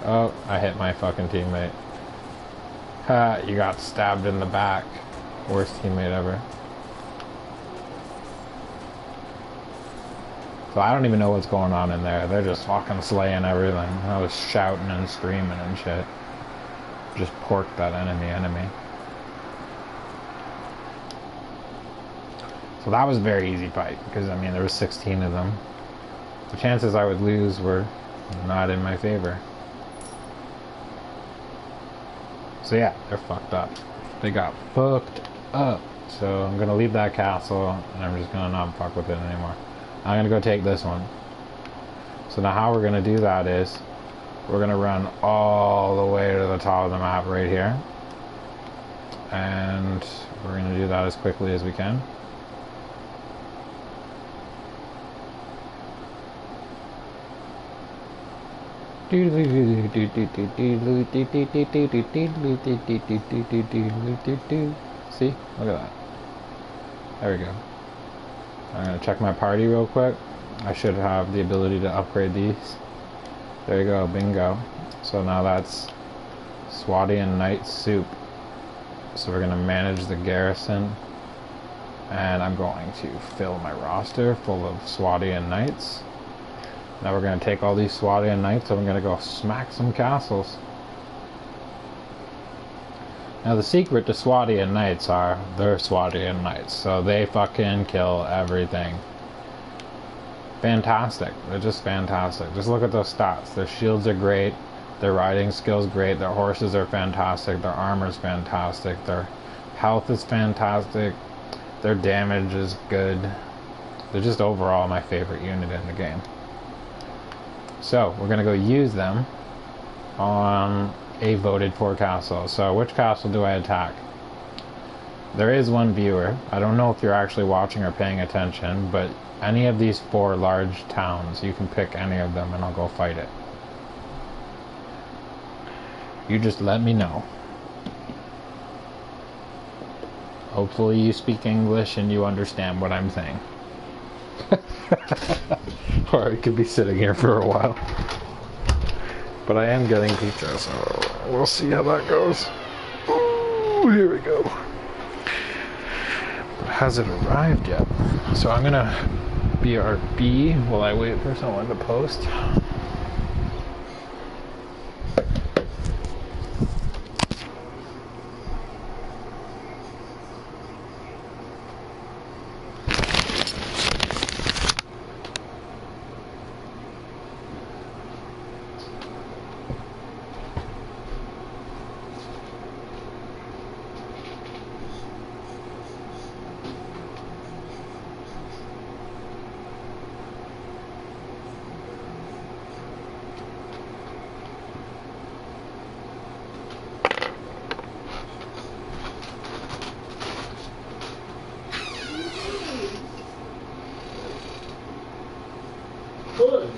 Oh, I hit my fucking teammate. Ha, you got stabbed in the back. Worst teammate ever. So I don't even know what's going on in there. They're just fucking slaying everything. I was shouting and screaming and shit. Just porked that enemy. So that was a very easy fight, because I mean there was 16 of them. The chances I would lose were not in my favor. So yeah, they're fucked up. They got fucked up. So I'm gonna leave that castle and I'm just gonna not fuck with it anymore. I'm gonna go take this one. So now how we're gonna do that is we're gonna run all the way to the top of the map right here. And we're gonna do that as quickly as we can. See? Look at that. There we go. I'm going to check my party real quick. I should have the ability to upgrade these. There you go, bingo. So now that's Swadian Knight Soup. So we're going to manage the garrison. And I'm going to fill my roster full of Swadian Knights. Now we're going to take all these Swadian Knights and we're going to go smack some castles. Now the secret to Swadian Knights are, they're Swadian Knights, so they fucking kill everything. fantastic. They're just fantastic. Just look at those stats. Their shields are great. Their riding skills great. Their horses are fantastic. Their armor's fantastic. Their health is fantastic. Their damage is good. They're just overall my favorite unit in the game. So we're gonna go use them on a voted for castle. So which castle do I attack? There is one viewer. I don't know if you're actually watching or paying attention, but any of these 4 large towns, you can pick any of them and I'll go fight it. You just let me know. Hopefully you speak English and you understand what I'm saying. Or I could be sitting here for a while. But I am getting pizza, so we'll see how that goes. Ooh, here we go. But has it arrived yet? So I'm gonna BRB while I wait for someone to post. Good.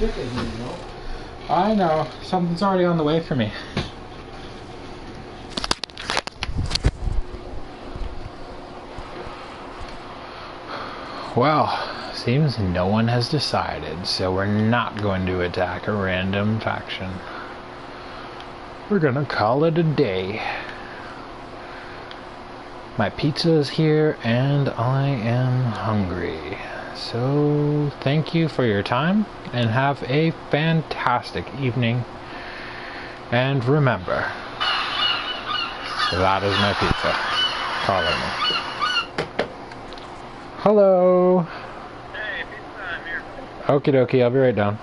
chicken, you know. I know. Something's already on the way for me. Well, seems no one has decided, so we're not going to attack a random faction. We're gonna call it a day. My pizza is here and I am hungry. So thank you for your time and have a fantastic evening. And remember, that is my pizza. Follow me. Hello. Hey, pizza, I'm here. Okie dokie, I'll be right down.